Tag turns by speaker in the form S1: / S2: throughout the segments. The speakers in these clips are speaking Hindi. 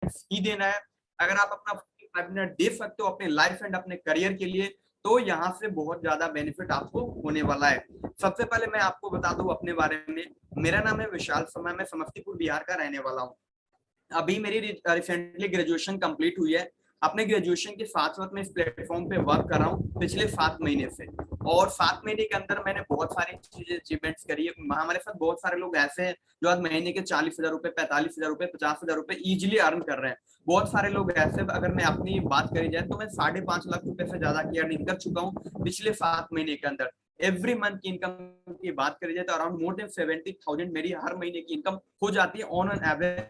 S1: ही देना है। अगर आप अपना 5 मिनट दे सकते हो अपने लाइफ एंड अपने करियर के लिए, तो यहाँ से बहुत ज्यादा बेनिफिट आपको होने वाला है। सबसे पहले मैं आपको बता दूं अपने बारे में, मेरा नाम है विशाल शर्मा, मैं समस्तीपुर बिहार का रहने वाला हूँ। अभी मेरी रिसेंटली ग्रेजुएशन कंप्लीट हुई है। अपने ग्रेजुएशन के साथ साथ मैं इस प्लेटफॉर्म पे वर्क कर रहा हूँ पिछले 7 महीने से, और 7 महीने के अंदर मैंने बहुत सारी चीजें अचीवमेंट्स करी है। हमारे साथ बहुत सारे लोग ऐसे हैं जो आज महीने के 40,000 रुपए, 45,000 रुपए, 50,000 रुपए इजिली अर्न कर रहे हैं। बहुत सारे लोग ऐसे, अगर मैं अपनी बात करी जाए तो मैं 5.5 लाख रुपए से ज्यादा की अर्निंग कर चुका हूँ पिछले 7 महीने के अंदर। एवरी मंथ की इनकम की बात करी जाए तो अराउंड मोर देन 70,000 मेरी हर महीने की इनकम हो जाती है ऑन एन एवरेज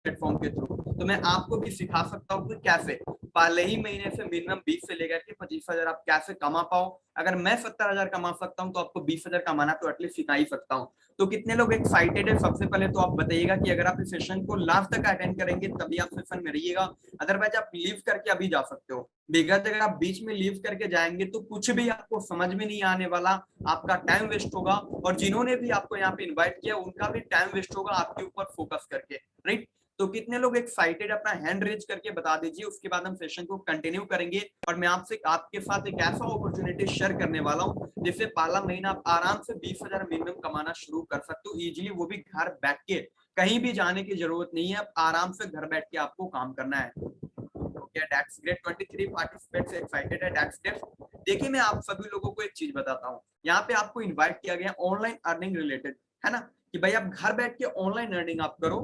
S1: प्लेटफॉर्म के थ्रू। तो मैं आपको भी सिखा सकता हूँ कि कैसे पहले ही महीने से मिनिमम 20 से लेकर के 25,000 आप कैसे कमा पाओ। अगर मैं 70,000 कमा सकता हूँ तो आपको 20,000 कमाना तो एटलीस्ट सिखा ही सकता हूँ। तो कितने लोग एक्साइटेड है? सबसे पहले तो आप बताइएगा कि अगर आप इस सेशन को लास्ट तक अटेंड करेंगे तभी आप सेशन में रहिएगा, अदरवाइज आप लीव करके अभी जा सकते हो। बिकॉज अगर आप बीच में लीव करके जाएंगे तो कुछ भी आपको समझ में नहीं आने वाला, आपका टाइम वेस्ट होगा, और जिन्होंने भी आपको यहाँ पे इन्वाइट किया उनका भी टाइम वेस्ट होगा आपके ऊपर फोकस करके, राइट। तो कितने लोग एक्साइटेड? अपना हैंड रेज करके बता दीजिए, उसके बाद हम सेशन को कंटिन्यू करेंगे। और मैं आपसे आपके साथ एक ऐसा अपॉर्चुनिटी शेयर करने वाला हूँ जिससे पहला महीना आप आराम से 20,000 मिनिमम कमाना शुरू कर सकते हो इजीली, वो भी घर बैठ के। कहीं भी जाने की जरूरत नहीं है, आप आराम से घर बैठ के आपको काम करना है। Okay, that's great. 23 participants excited है, दैट्स ग्रेट। देखिए मैं आप सभी लोगों को एक चीज बताता हूँ, यहाँ पे आपको इन्वाइट किया गया ऑनलाइन अर्निंग रिलेटेड, है ना, कि भाई आप घर बैठ के ऑनलाइन अर्निंग आप करो।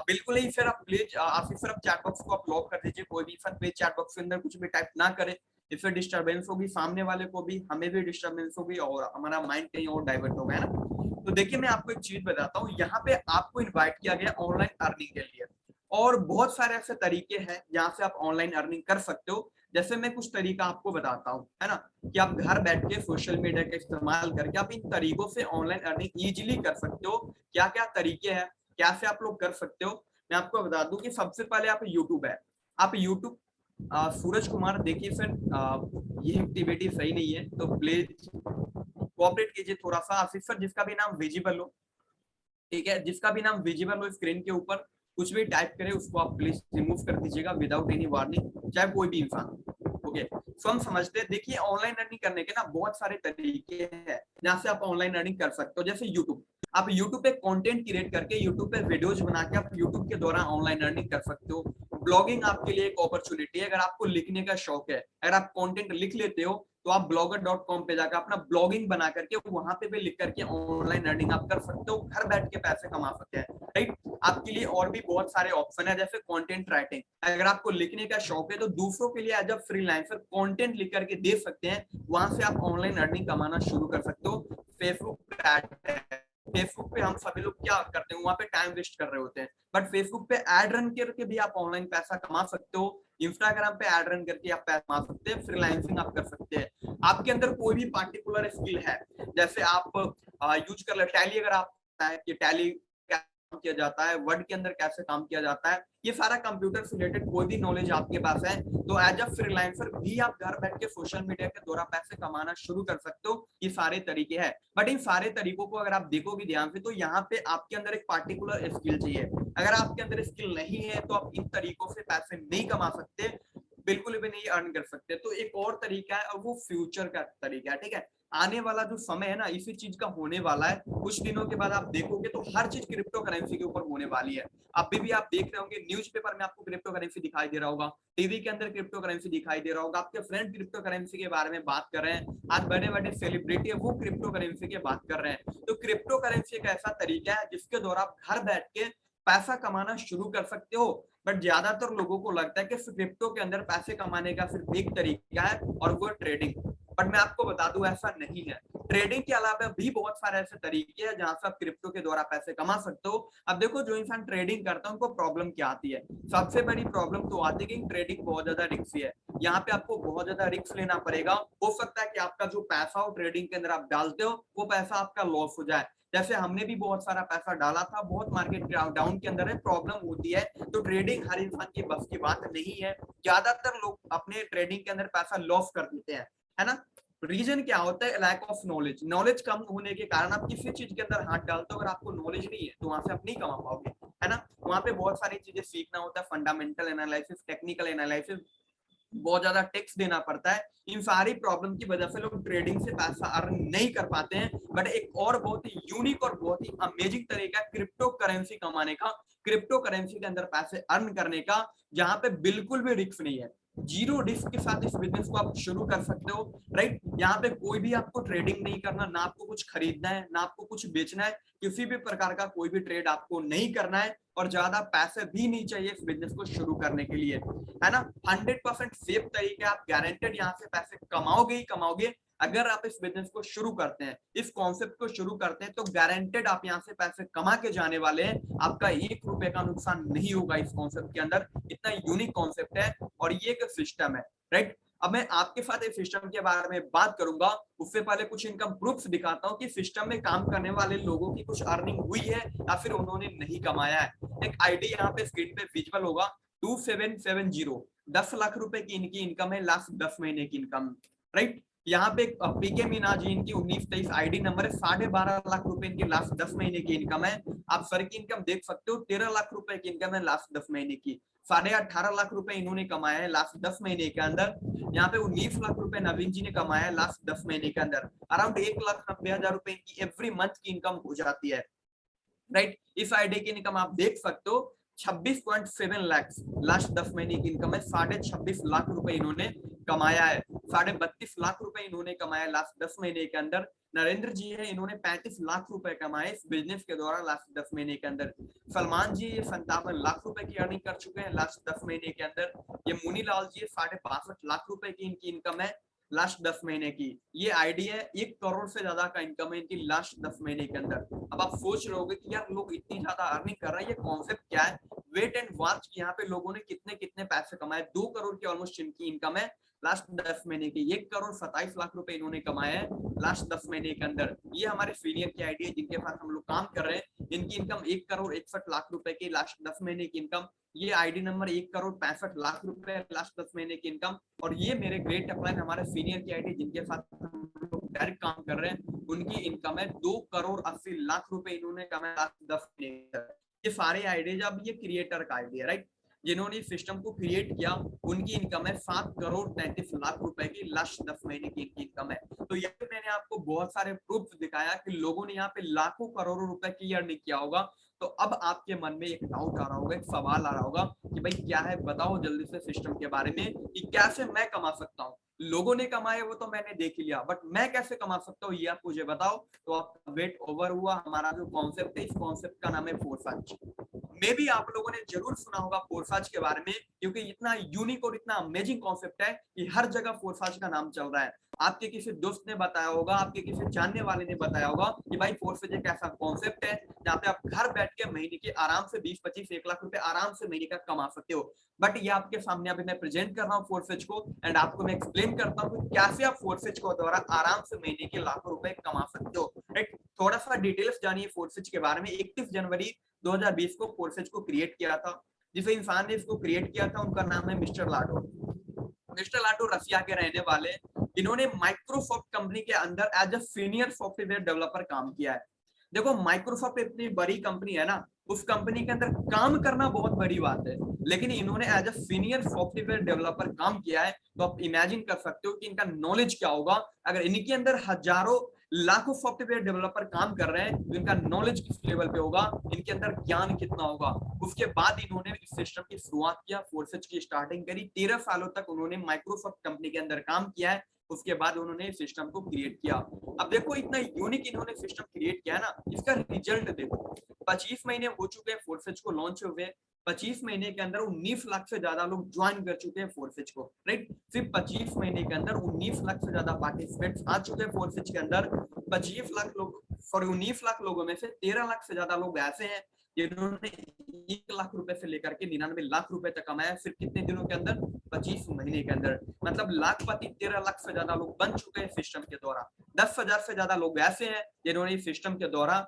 S1: बिल्कुल ही, फिर आप प्लीज आसिफ सर, आप चैट बॉक्स को आप लॉक कर दीजिए, कोई भी सर प्लीज चैट बॉक्स के अंदर कुछ भी टाइप ना करे, इससे डिस्टरबेंस होगी, सामने वाले को भी, हमें भी डिस्टरबेंस होगी और हमारा माइंड कहीं और डाइवर्ट होगा, है ना। तो देखिए मैं आपको एक चीज बताता हूँ, यहाँ पे आपको इन्वाइट किया गया ऑनलाइन अर्निंग के लिए, और बहुत सारे ऐसे तरीके हैं जहाँ से आप ऑनलाइन अर्निंग कर सकते हो। जैसे मैं कुछ तरीका आपको बताता हूँ, है ना, कि आप घर बैठ के सोशल मीडिया का इस्तेमाल करके आप इन तरीकों से ऑनलाइन अर्निंग इजीली कर सकते हो। क्या क्या तरीके हैं, कैसे आप लोग कर सकते हो, मैं आपको बता दूं कि सबसे पहले आप यूट्यूब है, आप यूट्यूब, सूरज कुमार देखिए सर, ये एक्टिविटी सही नहीं है तो प्लीज कोऑपरेट कीजिए थोड़ा सा। आसिफ सर, जिसका भी नाम विजिबल हो, ठीक है, जिसका भी नाम विजिबल हो स्क्रीन के ऊपर, कुछ भी टाइप करे उसको आप प्लीज रिमूव कर दीजिएगा विदाउट एनी वार्निंग, चाहे कोई भी इंसान। ओके, सो हम समझते हैं, देखिए ऑनलाइन अर्निंग करने के ना बहुत सारे तरीके हैं जहाँ से आप ऑनलाइन अर्निंग कर सकते हो। जैसे यूट्यूब, आप यूट्यूब पे कंटेंट क्रिएट करके यूट्यूब पे वीडियोज बना के आप यूट्यूब के द्वारा ऑनलाइन अर्निंग कर सकते हो। ब्लॉगिंग आपके लिए एक अपॉर्चुनिटी है, अगर आपको लिखने का शौक है, अगर आप कंटेंट लिख लेते हो तो आप blogger.com पे जाकर अपना ब्लॉगिंग बना करके वहां पे भी लिख करके ऑनलाइन अर्निंग आप कर सकते हो, घर बैठ के पैसे कमा सकते हैं, राइट। आपके लिए और भी बहुत सारे ऑप्शन है, जैसे कंटेंट राइटिंग, अगर आपको लिखने का शौक है तो दूसरों के लिए एज अ फ्रीलांसर कंटेंट लिख करके दे सकते हैं, वहां से आप ऑनलाइन अर्निंग कमाना शुरू कर सकते हो। फेसबुक एड, फेसबुक पे हम सभी लोग क्या करते हैं, वहां पे टाइम वेस्ट कर रहे होते हैं, बट फेसबुक पे एड रन करके भी आप ऑनलाइन पैसा कमा सकते हो। इंस्टाग्राम पे एड रन करके आप पैसा कमा सकते हैं, फ्रीलांसिंग आप कर सकते हैं। आपके अंदर कोई भी पार्टिकुलर स्किल है, जैसे आप यूज कर ले टैली, अगर आप कि टैली काम किया जाता है, वर्ड के अंदर कैसे काम किया जाता है, ये सारा कंप्यूटर से रिलेटेड कोई भी नॉलेज आपके पास है तो एज अ फ्रीलांसर भी आप घर बैठ के सोशल मीडिया के द्वारा पैसे कमाना शुरू कर सकते हो। ये सारे तरीके हैं, बट इन सारे तरीकों को अगर आप देखोगे ध्यान से तो यहाँ पे आपके अंदर एक पार्टिकुलर स्किल चाहिए। अगर आपके अंदर स्किल नहीं है तो आप इन तरीकों से पैसे नहीं कमा सकते, बिल्कुल भी नहीं अर्न कर सकते। तो एक और तरीका है और वो फ्यूचर का तरीका है, ठीक है। आने वाला जो समय है ना, इसी चीज का होने वाला है, कुछ दिनों के बाद आप देखोगे तो हर चीज क्रिप्टो करेंसी के ऊपर होने वाली है। अभी भी आप देख रहे होंगे न्यूज़पेपर में आपको क्रिप्टो करेंसी दिखाई दे रहा होगा, टीवी के अंदर क्रिप्टो करेंसी दिखाई दे रहा होगा, आपके फ्रेंड क्रिप्टो करेंसी के बारे में बात कर रहे हैं, आज बड़े बड़े सेलिब्रिटी है वो क्रिप्टो करेंसी की बात कर रहे हैं। तो क्रिप्टो करेंसी एक ऐसा तरीका है जिसके द्वारा आप घर बैठ के पैसा कमाना शुरू कर सकते हो। बट ज्यादातर लोगों को लगता है कि क्रिप्टो के अंदर पैसे कमाने का सिर्फ एक तरीका है और वो ट्रेडिंग, बट मैं आपको बता दूं ऐसा नहीं है। ट्रेडिंग के अलावा भी बहुत सारे ऐसे तरीके हैं जहां से आप क्रिप्टो के द्वारा पैसे कमा सकते हो। अब देखो जो इंसान ट्रेडिंग करता है उनको प्रॉब्लम क्या आती है, सबसे बड़ी प्रॉब्लम तो आती है कि ट्रेडिंग बहुत ज्यादा रिस्की है, यहाँ पे आपको बहुत ज्यादा रिस्क लेना पड़ेगा। हो सकता है कि आपका जो पैसा हो ट्रेडिंग के अंदर आप डालते हो वो पैसा आपका लॉस हो जाए, जैसे हमने भी बहुत सारा पैसा डाला था, बहुत मार्केट डाउन के अंदर है, प्रॉब्लम होती है। तो ट्रेडिंग हर इंसान की बस की बात नहीं है, ज्यादातर लोग अपने ट्रेडिंग के अंदर पैसा लॉस कर देते हैं, है ना। रीजन क्या होता है? Lack of knowledge. नॉलेज कम होने के कारण आप किसी चीज के अंदर हाथ डालते हो, अगर आपको नॉलेज नहीं है तो वहां से आप नहीं कमा पाओगे, है ना। वहां पे बहुत सारी चीजें सीखना होता है, फंडामेंटल एनालिसिस, टेक्निकल एनालिसिस, बहुत ज्यादा टैक्स देना पड़ता है। इन सारी प्रॉब्लम की वजह से लोग ट्रेडिंग से पैसा अर्न नहीं कर पाते हैं। बट एक और बहुत ही यूनिक और बहुत ही अमेजिंग तरीका है क्रिप्टो करेंसी कमाने का, क्रिप्टो करेंसी के अंदर पैसे अर्न करने का, जहां पे बिल्कुल भी रिस्क नहीं है। जीरो रिस्क के साथ इस बिजनेस को आप शुरू कर सकते हो, राइट। यहाँ पे कोई भी आपको ट्रेडिंग नहीं करना, ना आपको कुछ खरीदना है, ना आपको कुछ बेचना है, किसी भी प्रकार का कोई भी ट्रेड आपको नहीं करना है, और ज्यादा पैसे भी नहीं चाहिए इस बिजनेस को शुरू करने के लिए, है ना। 100% सेफ तरीके, आप गारंटेड यहाँ से पैसे कमाओगे ही कमाओगे। अगर आप इस बिजनेस को शुरू करते हैं, इस कॉन्सेप्ट को शुरू करते हैं, तो गारंटेड आप यहाँ से पैसे कमा के जाने वाले हैं। आपका 1 रुपए का नुकसान नहीं होगा इस कॉन्सेप्ट के अंदर। इतना यूनिक कॉन्सेप्ट है और ये एक सिस्टम है, राइट। अब मैं आपके साथ इस सिस्टम के बारे में बात करूंगा, उससे पहले कुछ इनकम प्रूफ्स दिखाता हूँ कि सिस्टम में काम करने वाले लोगों की कुछ अर्निंग हुई है या फिर उन्होंने नहीं कमाया है। एक आईडी यहाँ पे स्क्रीन पे विजुअल होगा, 2770, 10 लाख रुपए की इनकी इनकम है, लास्ट 10 महीने की इनकम, राइट। यहाँ पे पीके मीना जी, इनकी 1923 आईडी नंबर है, 12.5 लाख रुपए इनकी लास्ट 10 महीने की इनकम है। आप सर की इनकम देख सकते हो, 13 लाख रुपए की इनकम है लास्ट 10 महीने की। 18.5 लाख रुपए इन्होंने कमाया है लास्ट 10 महीने के अंदर। यहाँ पे 19 लाख रुपए नवीन जी ने कमाया है लास्ट 10 महीने के अंदर। अराउंड 1,90,000 रुपए इनकी एवरी मंथ की इनकम हो जाती है, राइट। इस आईडी की इनकम आप देख सकते हो, 26.7 लाख लास्ट 10 महीने की इनकम है। 26.5 लाख रुपए इन्होंने कमाया है, 32.5 लाख रुपए इन्होंने कमाया लास्ट 10 महीने के अंदर। नरेंद्र जी है, इन्होंने 35 लाख रुपए कमाए इस बिजनेस के द्वारा लास्ट 10 महीने के अंदर। सलमान जी 57 लाख रुपए की अर्निंग कर चुके हैं लास्ट 10 महीने के अंदर। ये मुनी लाल जी 62.5 लाख रुपए की इनकी इनकम है लास्ट 10 महीने की। ये आईडी है, 1 करोड़ से ज्यादा का इनकम है इनकी लास्ट 10 महीने के अंदर। अब आप सोच रहे होगे कि यार लोग इतनी ज्यादा अर्निंग कर रहे हैं, ये कॉन्सेप्ट क्या है? वेट एंड वॉच यहाँ पे लोगों ने कितने कितने पैसे कमाए। 2 करोड़ की ऑलमोस्ट इनकी इनकम है लास्ट 10 महीने की। 1 करोड़ 27 लाख रुपए इन्होंने कमाए हैं लास्ट 10 महीने के अंदर। ये हमारे सीनियर की आईडी है जिनके साथ हम लोग काम कर रहे हैं। इनकी इनकम 1 करोड़ 61 लाख रुपए की लास्ट 10 महीने की इनकम। ये आईडी नंबर 1 करोड़ 65 लाख रुपए लास्ट 10 महीने की इनकम। और ये मेरे ग्रेट अपलाइन हमारे सीनियर की आईडी जिनके साथ हम लोग डायरेक्ट काम कर रहे हैं, उनकी इनकम है 2 करोड़ 80 लाख रुपए इन्होंने कमाया लास्ट 10 महीने। ये सारे आईडी, अब ये क्रिएटर का आईडी है, राइट। जिन्होंने इस सिस्टम को क्रिएट किया उनकी इनकम है 7 करोड़ 33 लाख रुपए की लास्ट 10 महीने की इनकी इनकम है। तो यहाँ पे मैंने आपको बहुत सारे प्रूफ दिखाया कि लोगों ने यहाँ पे लाखों करोड़ों रुपए की अर्निंग किया होगा। तो अब आपके मन में एक डाउट आ रहा होगा, एक सवाल आ रहा होगा कि भाई क्या है, बताओ जल्दी से सिस्टम के बारे में कि कैसे मैं कमा सकता हूँ। लोगों ने कमाए वो तो मैंने देख लिया, बट मैं कैसे कमा सकता हूँ ये आप मुझे बताओ। तो आपका वेट ओवर हुआ। हमारा जो कॉन्सेप्ट है, इस कॉन्सेप्ट का नाम है फोरसाज। मे भी आप लोगों ने जरूर सुना होगा फोरसाज के बारे में, क्योंकि इतना यूनिक और इतना अमेजिंग कॉन्सेप्ट है कि हर जगह फोरसाज का नाम चल रहा है। आपके किसी दोस्त ने बताया होगा, आपके किसी जानने वाले ने बताया होगा कि भाई फोरसाज एक ऐसा कॉन्सेप्ट है जहाँ पे आप घर बैठ के महीने के आराम से 20-25 1 लाख रुपए आराम से महीने का कमा सकते हो। बट ये आपके सामने अभी मैं प्रेजेंट कर रहा हूँ फोरसेज को, एंड आपको मैं एक्सप्लेन करता हूँ कैसे आप फोरसेज को द्वारा आराम से महीने के लाखों रुपए कमा सकते हो, राइट। थोड़ा सा डिटेल्स जानिए फोरसेज के बारे में। 31 जनवरी 2020 को फोरसेज को क्रिएट किया था। जिस इंसान ने इसको क्रिएट किया था उनका नाम है mister Lato. Mister Lato Russia के रहने वाले। इन्होंने माइक्रोसॉफ्ट कंपनी के अंदर as a senior software developer काम किया है। देखो माइक्रोसॉफ्ट इतनी बड़ी कंपनी है ना, उस कंपनी के अंदर काम करना बहुत बड़ी बात है, लेकिन इन्होंने as a senior software developer काम किया है। तो आप इमेजिन कर सकते हो कि इनका नॉलेज क्या होगा। अगर इनके अंदर हजारों लाखों सॉफ्टवेयर डेवलपर काम कर रहे हैं तो इनका नॉलेज किस लेवल पे होगा, इनके अंदर ज्ञान कितना होगा। उसके बाद इन्होंने इस सिस्टम की शुरुआत किया, फोरसेज की स्टार्टिंग करी। 13 सालों तक उन्होंने माइक्रोसॉफ्ट कंपनी के अंदर काम किया है। उसके बाद उन्होंने सिस्टम को क्रिएट किया। अब देखो इतना यूनिक इन्होंने सिस्टम क्रिएट किया ना, इसका रिजल्ट देखो। 25 महीने हो चुके हैं फोरसेज को लॉन्च हुए। 25 महीने के अंदर 19 लाख से ज्यादा लोग ज्वाइन कर चुके हैं फोरसेज को, राइट। सिर्फ 25 महीने के अंदर 19 लाख से ज्यादा पार्टिसिपेंट्स आ चुके हैं फोरसेज के अंदर। 25 लाख लोग, सॉरी 19 लाख लोगों में से 13 लाख से ज्यादा लोग ऐसे हैं जिन्होंने 1 लाख रुपए से लेकर के 99 लाख रुपए तक कमाया सिर्फ कितने दिनों के अंदर, 25 महीने के अंदर। मतलब लाखपति 13 लाख से ज्यादा लोग बन चुके हैं सिस्टम के द्वारा। 10,000 से ज्यादा लोग ऐसे हैं जिन्होंने सिस्टम के द्वारा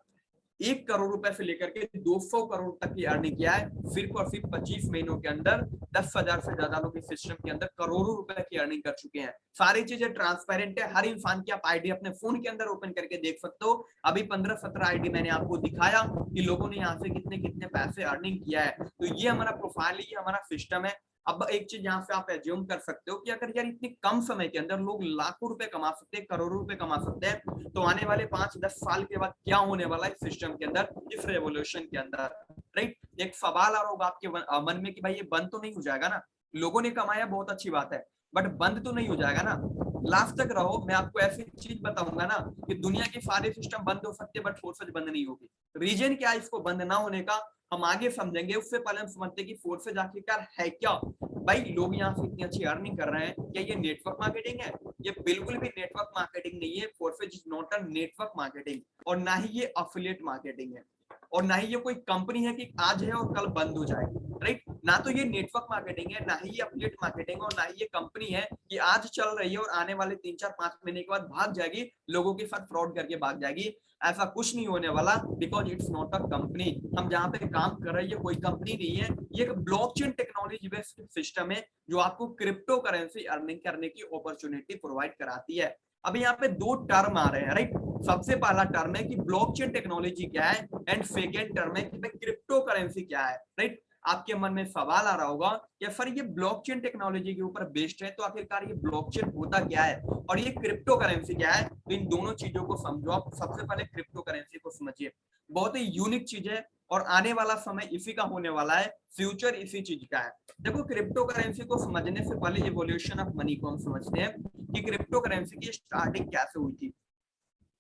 S1: 1 करोड़ रुपए से लेकर के 200 करोड़ तक की अर्निंग किया है सिर्फ और सिर्फ 25 महीनों के अंदर। 10,000 से ज्यादा लोग इस सिस्टम के अंदर करोड़ों रुपए की अर्निंग कर चुके हैं। सारी चीजें ट्रांसपेरेंट है, हर इंसान की आप आईडी अपने फोन के अंदर ओपन करके देख सकते हो। अभी 15-17 आईडी मैंने आपको दिखाया कि लोगों ने यहाँ से कितने कितने पैसे अर्निंग किया है। तो ये हमारा प्रोफाइल है, ये हमारा सिस्टम है। अब एक चीज यहाँ से आप एज्यूम कर सकते हो कि अगर यार इतने कम समय के अंदर लोग लाखों रुपए कमा सकते हैं, करोड़ों रुपए कमा सकते हैं, तो आने वाले 5-10 साल के बाद क्या होने वाला है इस सिस्टम के अंदर, इस रेवोल्यूशन के अंदर, राइट। एक सवाल आ रहा होगा आपके मन में कि भाई ये बंद तो नहीं हो जाएगा ना, लोगों ने कमाया बहुत अच्छी बात है, बट बंद तो नहीं हो जाएगा ना। लास्ट तक रहो, मैं आपको ऐसी चीज बताऊंगा ना कि दुनिया के सारे सिस्टम बंद हो सकते हैं बट फोर्सेज बंद नहीं होगी। रीजन क्या है इसको बंद ना होने का, हम आगे समझेंगे। उससे पहले हम समझते हैं कि फोर्सेज आखिरकार है क्या। भाई लोग यहाँ से इतनी अच्छी अर्निंग कर रहे हैं, क्या ये नेटवर्क मार्केटिंग है? ये बिल्कुल भी नेटवर्क मार्केटिंग नहीं है। Forces is not a network marketing, और ना ही ये अफिलिएट मार्केटिंग है, और ना ही ये कोई कंपनी है कि आज है और कल बंद हो जाएगी, राइट। ना तो ये नेटवर्क मार्केटिंग है, ना ही ये अफिलिएट मार्केटिंग, और ना ही ये कंपनी है कि आज चल रही है और आने वाले 3-4-5 महीने के बाद भाग जाएगी, लोगों के साथ फ्रॉड करके भाग जाएगी। ऐसा कुछ नहीं होने वाला, because it's not a company. हम जहाँ पे काम कर रहे हैं ये कोई कंपनी नहीं है, ये एक ब्लॉकचेन टेक्नोलॉजी बेस्ड सिस्टम है जो आपको क्रिप्टो करेंसी अर्निंग करने की अपॉर्चुनिटी प्रोवाइड कराती है। अभी यहाँ पे 2 टर्म आ रहे हैं, राइट। सबसे पहला टर्म है कि ब्लॉकचेन टेक्नोलॉजी क्या है, एंड सेकेंड टर्म है कि क्रिप्टो करेंसी क्या है, राइट। आपके मन में सवाल आ रहा होगा कि सर ये ब्लॉकचेन टेक्नोलॉजी के ऊपर बेस्ड है, तो आखिरकार ये ब्लॉकचेन होता क्या है और ये क्रिप्टो करेंसी क्या है। तो इन दोनों चीजों को समझो आप। सबसे पहले क्रिप्टो करेंसी को समझिए, बहुत ही यूनिक चीज है और आने वाला समय इसी का होने वाला है, फ्यूचर इसी चीज का है। देखो क्रिप्टो करेंसी को समझने से पहले इवोल्यूशन ऑफ मनी को हम समझते हैं कि क्रिप्टो करेंसी की स्टार्टिंग कैसे हुई थी।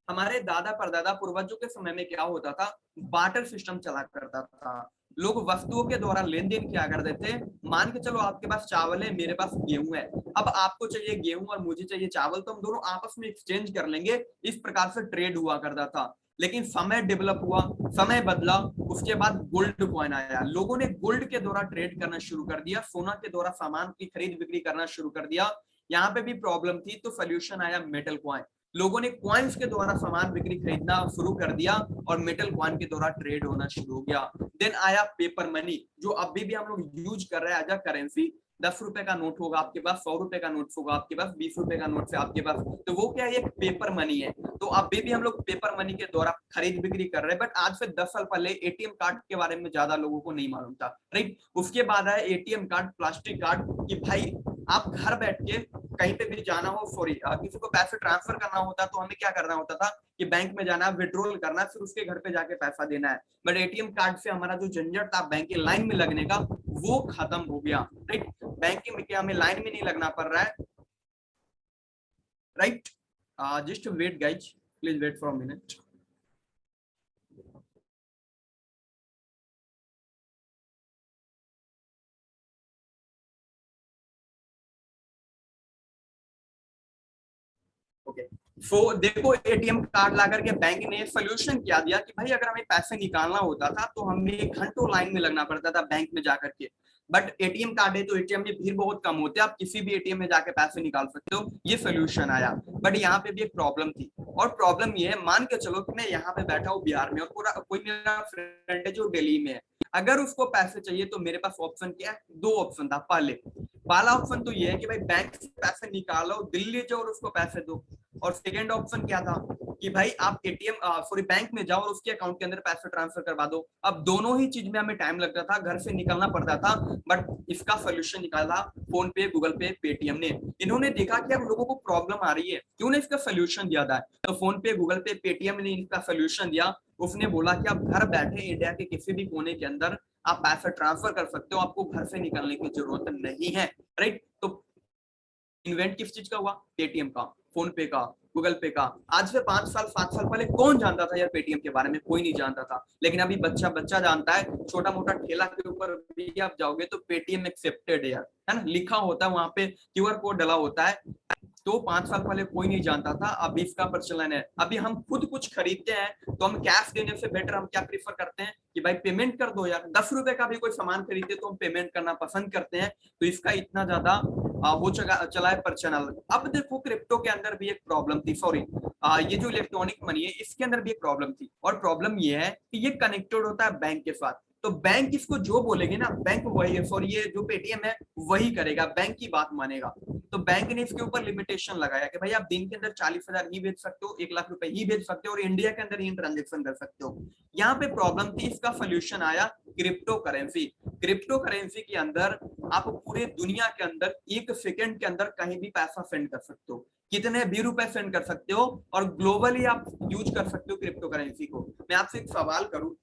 S1: हमारे दादा परदादा पूर्वजों के समय में क्या होता था, बार्टर सिस्टम चला करता था। लोग वस्तुओं के द्वारा लेन देन किया करते थे। मान के चलो आपके पास चावल है, मेरे पास गेहूं है, अब आपको चाहिए गेहूं और मुझे चाहिए चावल, तो हम दोनों आपस में एक्सचेंज कर लेंगे। इस प्रकार से ट्रेड हुआ करता था। लेकिन समय डेवलप हुआ, समय बदला, उसके बाद गोल्ड कॉइन आया। लोगों ने गोल्ड के द्वारा ट्रेड करना शुरू कर दिया, सोना के द्वारा सामान की खरीद बिक्री करना शुरू कर दिया। यहाँ पे भी प्रॉब्लम थी, तो सोल्यूशन आया मेटल कॉइन। लोगों ने कॉइन्स के द्वारा सामान बिक्री खरीदना शुरू कर दिया और मेटल कॉइन के द्वारा ट्रेड होना शुरू हो गया। देन आया पेपर मनी, जो अभी भी हम लोग यूज कर रहे हैं एज अ करेंसी। 10 रुपए का नोट होगा आपके पास, 100 रुपए का नोट होगा आपके पास, 20 रुपए का नोट से आपके पास, तो वो क्या है, एक पेपर मनी है। तो अभी भी हम लोग पेपर मनी के द्वारा खरीद बिक्री कर रहे हैं। बट आज से 10 साल पहले एटीएम कार्ड के बारे में ज्यादा लोगों को नहीं मालूम था, राइट। उसके बाद आया एटीएम कार्ड, प्लास्टिक कार्ड, कि भाई आप घर बैठ के कहीं पे भी जाना हो, सॉरी किसी को पैसे ट्रांसफर करना होता तो हमें क्या करना होता था कि बैंक में जाना, विड्रॉल करना, फिर उसके घर पे जाके पैसा देना है। बट एटीएम कार्ड से हमारा जो झंझट था बैंक की लाइन में लगने का, वो खत्म हो गया, राइट। बैंक में क्या हमें लाइन में नहीं लगना पड़ रहा है, right. Just wait guys, please wait for a minute. Okay, so देखो एटीएम कार्ड ला करके बैंक ने सोल्यूशन क्या दिया कि भाई अगर हमें पैसे निकालना होता था तो हमें घंटों लाइन में लगना पड़ता था बैंक में जाकर के। बट एटीएम कार्ड है तो एटीएम में भीड़ बहुत कम होती है, आप किसी भी एटीएम में जाके पैसे निकाल सकते हो, ये सोल्यूशन आया। बट यहाँ पे भी एक प्रॉब्लम थी, और प्रॉब्लम ये है, मान के चलो कि मैं यहाँ पे बैठा हूँ बिहार में और पूरा कोई मेरा फ्रेंड है जो दिल्ली में है। अगर उसको पैसे चाहिए तो मेरे पास ऑप्शन क्या है, 2 ऑप्शन था। पहला ऑप्शन तो ये है कि भाई बैंक से पैसे निकालो, दिल्ली जाओ और उसको पैसे दो। और सेकेंड ऑप्शन क्या था कि भाई आप एटीएम सॉरी बैंक में जाओ और उसके अकाउंट के अंदर पैसे ट्रांसफर करवा दो। अब दोनों ही चीज में हमें टाइम लगता था, घर से निकलना पड़ता था। बट इसका सोल्यूशन निकाला फोन पे, गूगल पे, पेटीएम ने। इन्होंने देखा कि अब लोगों को प्रॉब्लम आ रही है, क्यों ना इसका सोल्यूशन दिया जाए। तो फोन पे, गूगल पे, पेटीएम ने इसका सोल्यूशन दिया। उसने बोला कि आप घर बैठे इंडिया के किसी भी कोने के अंदर आप पैसा ट्रांसफर कर सकते हो, आपको घर से निकलने की जरूरत नहीं है, राइट। तो इन्वेंट किस चीज का हुआ, पेटीएम का, फोन पे का, गूगल पे का। आज से 5 साल 7 साल पहले कौन जानता था यार पेटीएम के बारे में, कोई नहीं जानता था। लेकिन अभी बच्चा बच्चा जानता है। छोटा मोटा ठेला के ऊपर भी आप जाओगे तो पेटीएम एक्सेप्टेड यार, है ना, लिखा होता है वहां पे, क्यूआर कोड डला होता है। तो 5 साल पहले कोई नहीं जानता था, अभी इसका प्रचलन है। अभी हम खुद कुछ खरीदते हैं तो हम कैश देने से बेटर हम क्या प्रीफर करते हैं कि भाई पेमेंट कर दो यार। 10 रुपए का भी कोई सामान खरीदते तो हम पेमेंट करना पसंद करते हैं। तो इसका इतना ज्यादा वो चला है पर्सनल। अब देखो क्रिप्टो के अंदर भी एक प्रॉब्लम थी, सॉरी ये जो इलेक्ट्रॉनिक मनी है इसके अंदर भी एक प्रॉब्लम थी, और प्रॉब्लम ये है कि ये कनेक्टेड होता है बैंक के साथ। तो बैंक इसको जो बोलेगे ना, बैंक वही है, सॉरी ये जो पेटीएम है वही करेगा, बैंक की बात मानेगा। तो बैंक ने इसके ऊपर लिमिटेशन लगाया कि भाई आप दिन के अंदर 40,000 ही भेज सकते हो, 1 लाख रुपए ही भेज सकते हो, और इंडिया के अंदर ही ट्रांजेक्शन कर सकते हो। यहाँ पे प्रॉब्लम थी, इसका सोल्यूशन आया क्रिप्टो करेंसी। क्रिप्टो करेंसी के अंदर आप पूरे दुनिया के अंदर 1 सेकंड के अंदर कहीं भी पैसा सेंड कर सकते हो, कितने भी रुपए सेंड कर सकते हो, और ग्लोबली आप यूज कर सकते हो क्रिप्टो करेंसी को। मैं आपसे एक सवाल करूं,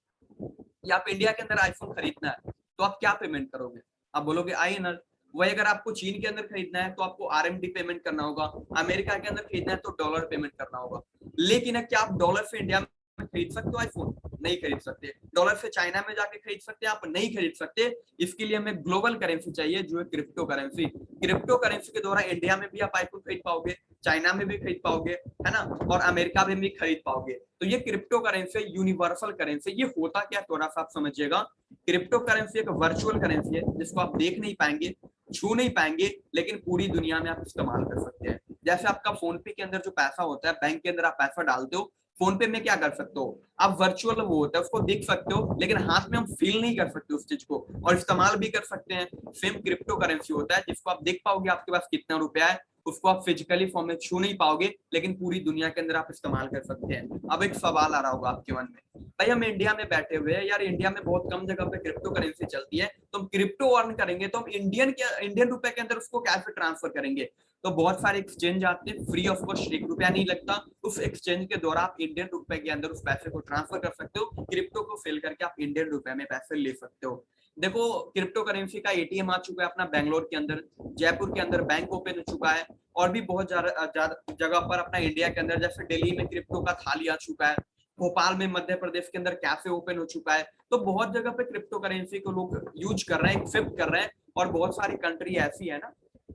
S1: या आप इंडिया के अंदर आईफोन खरीदना है तो आप क्या पेमेंट करोगे? आप बोलोगे INR। वही अगर आपको चीन के अंदर खरीदना है तो आपको RMB पेमेंट करना होगा, अमेरिका के अंदर खरीदना है तो डॉलर पेमेंट करना होगा। लेकिन क्या आप डॉलर से इंडिया में खरीद सकते हो आईफोन? नहीं खरीद सकते। डॉलर से चाइना में जाके खरीद सकते हैं आप? नहीं खरीद सकते। इसके लिए हमें ग्लोबल करेंसी चाहिए जो है क्रिप्टो करेंसी। क्रिप्टो करेंसी के द्वारा इंडिया में भी आप आईफोन खरीद पाओगे, चाइना में भी खरीद पाओगे, है ना, और अमेरिका में भी खरीद पाओगे। तो ये क्रिप्टो करेंसी यूनिवर्सल करेंसी। ये होता क्या थोड़ा सा आप समझिएगा। क्रिप्टो करेंसी एक वर्चुअल करेंसी है जिसको आप देख नहीं पाएंगे, छू नहीं पाएंगे, लेकिन पूरी दुनिया में आप इस्तेमाल कर सकते हैं। जैसे आपका फोन पे के अंदर जो पैसा होता है, बैंक के अंदर आप पैसा डालते हो, फोन पे में क्या कर सकते हो आप, वर्चुअल वो होता है उसको देख सकते हो, लेकिन हाथ में हम फील नहीं कर सकते उस चीज को, और इस्तेमाल भी कर सकते हैं। सेम क्रिप्टो करेंसी होता है जिसको आप देख पाओगे आपके पास कितना रुपया है, उसको आप फिजिकली फॉर्म में छू नहीं पाओगे, लेकिन पूरी दुनिया के अंदर आप इस्तेमाल कर सकते हैं। अब एक सवाल आ रहा होगा आपके मन में, भाई हम इंडिया में बैठे हुए हैं यार, इंडिया में बहुत कम जगह पे क्रिप्टो करेंसी चलती है, तो हम क्रिप्टो अर्न करेंगे तो हम इंडियन रुपए के अंदर उसको कैसे ट्रांसफर करेंगे? तो बहुत सारे एक्सचेंज आते हैं, फ्री ऑफ कॉस्ट, 1 रुपया नहीं लगता। उस एक्सचेंज के द्वारा आप इंडियन रुपए के अंदर उस पैसे को ट्रांसफर कर सकते हो, क्रिप्टो को सेल करके आप इंडियन रुपए में पैसे ले सकते हो। देखो क्रिप्टो करेंसी का ATM आ चुका है अपना बैंगलोर के अंदर, जयपुर के अंदर बैंक ओपन हो चुका है, और भी बहुत ज्यादा जगह पर अपना इंडिया के अंदर, जैसे दिल्ली में क्रिप्टो का थाली आ चुका है, भोपाल में मध्य प्रदेश के अंदर कैफे ओपन हो चुका है। तो बहुत जगह पे क्रिप्टो करेंसी को लोग यूज कर रहे हैं, एक्सेप्ट कर रहे हैं, और बहुत सारी कंट्री ऐसी है ना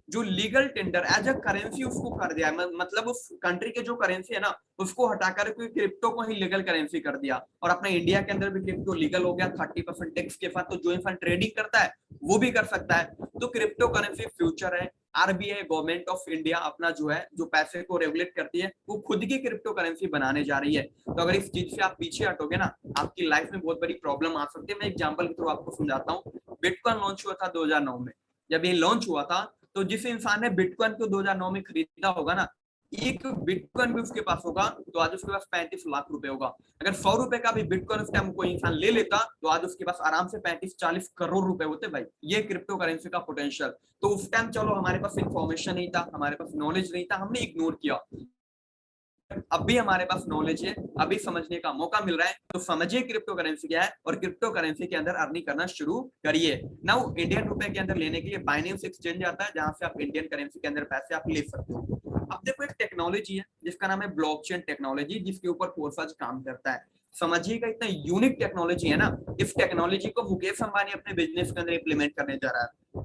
S1: जो legal tender as a currency उसको कर दिया, मतलब उस कंट्री के जो करेंसी है ना उसको हटाकर क्रिप्टो को ही लीगल करेंसी कर दिया, और अपना इंडिया के अंदर भी क्रिप्टो लीगल हो गया 30% टैक्स के साथ। तो जो इंसान ट्रेडिंग करता है वो भी कर सकता है। तो क्रिप्टो करेंसी फ्यूचर है। RBI गवर्नमेंट ऑफ इंडिया अपना जो है जो पैसे को रेगुलेट करती है वो खुद की क्रिप्टो करेंसी बनाने जा रही है। तो अगर इस चीज से आप पीछे हटोगे ना, आपकी लाइफ में बहुत बड़ी प्रॉब्लम आ सकती है। मैं एग्जांपल के थ्रू आपको समझाता हूँ। बिटकॉइन लॉन्च हुआ था 2009 में। जब ये लॉन्च हुआ था तो जिस इंसान ने बिटकॉइन को 2009 में खरीदा होगा ना, एक बिटकॉइन भी उसके पास होगा तो आज उसके पास 35 लाख रुपए होगा। अगर 100 रुपए का भी बिटकॉइन उस टाइम कोई इंसान ले लेता तो आज उसके पास आराम से 35-40 करोड़ रुपए होते भाई। ये क्रिप्टो करेंसी का पोटेंशियल। तो उस टाइम चलो हमारे पास इंफॉर्मेशन नहीं था, हमारे पास नॉलेज नहीं था, हमने इग्नोर किया। अब भी हमारे पास नॉलेज है, अभी समझने का मौका मिल रहा है, तो समझिए क्रिप्टो करेंसी क्या है, और क्रिप्टो करेंसी के अंदर अर्निंग करना शुरू करिए। नाउ इंडियन रुपए के अंदर लेने के लिए बाइनेंस एक्सचेंज आता है जहां से आप इंडियन करेंसी के अंदर पैसे आप ले सकते हो। अब देखो एक टेक्नोलॉजी है जिसका नाम है ब्लॉकचेन टेक्नोलॉजी, जिसके ऊपर फोर्सज काम करता है। समझिएगा इतना यूनिक टेक्नोलॉजी है ना, इस टेक्नोलॉजी को मुकेश अंबानी अपने बिजनेस के अंदर इंप्लीमेंट करने जा रहा है।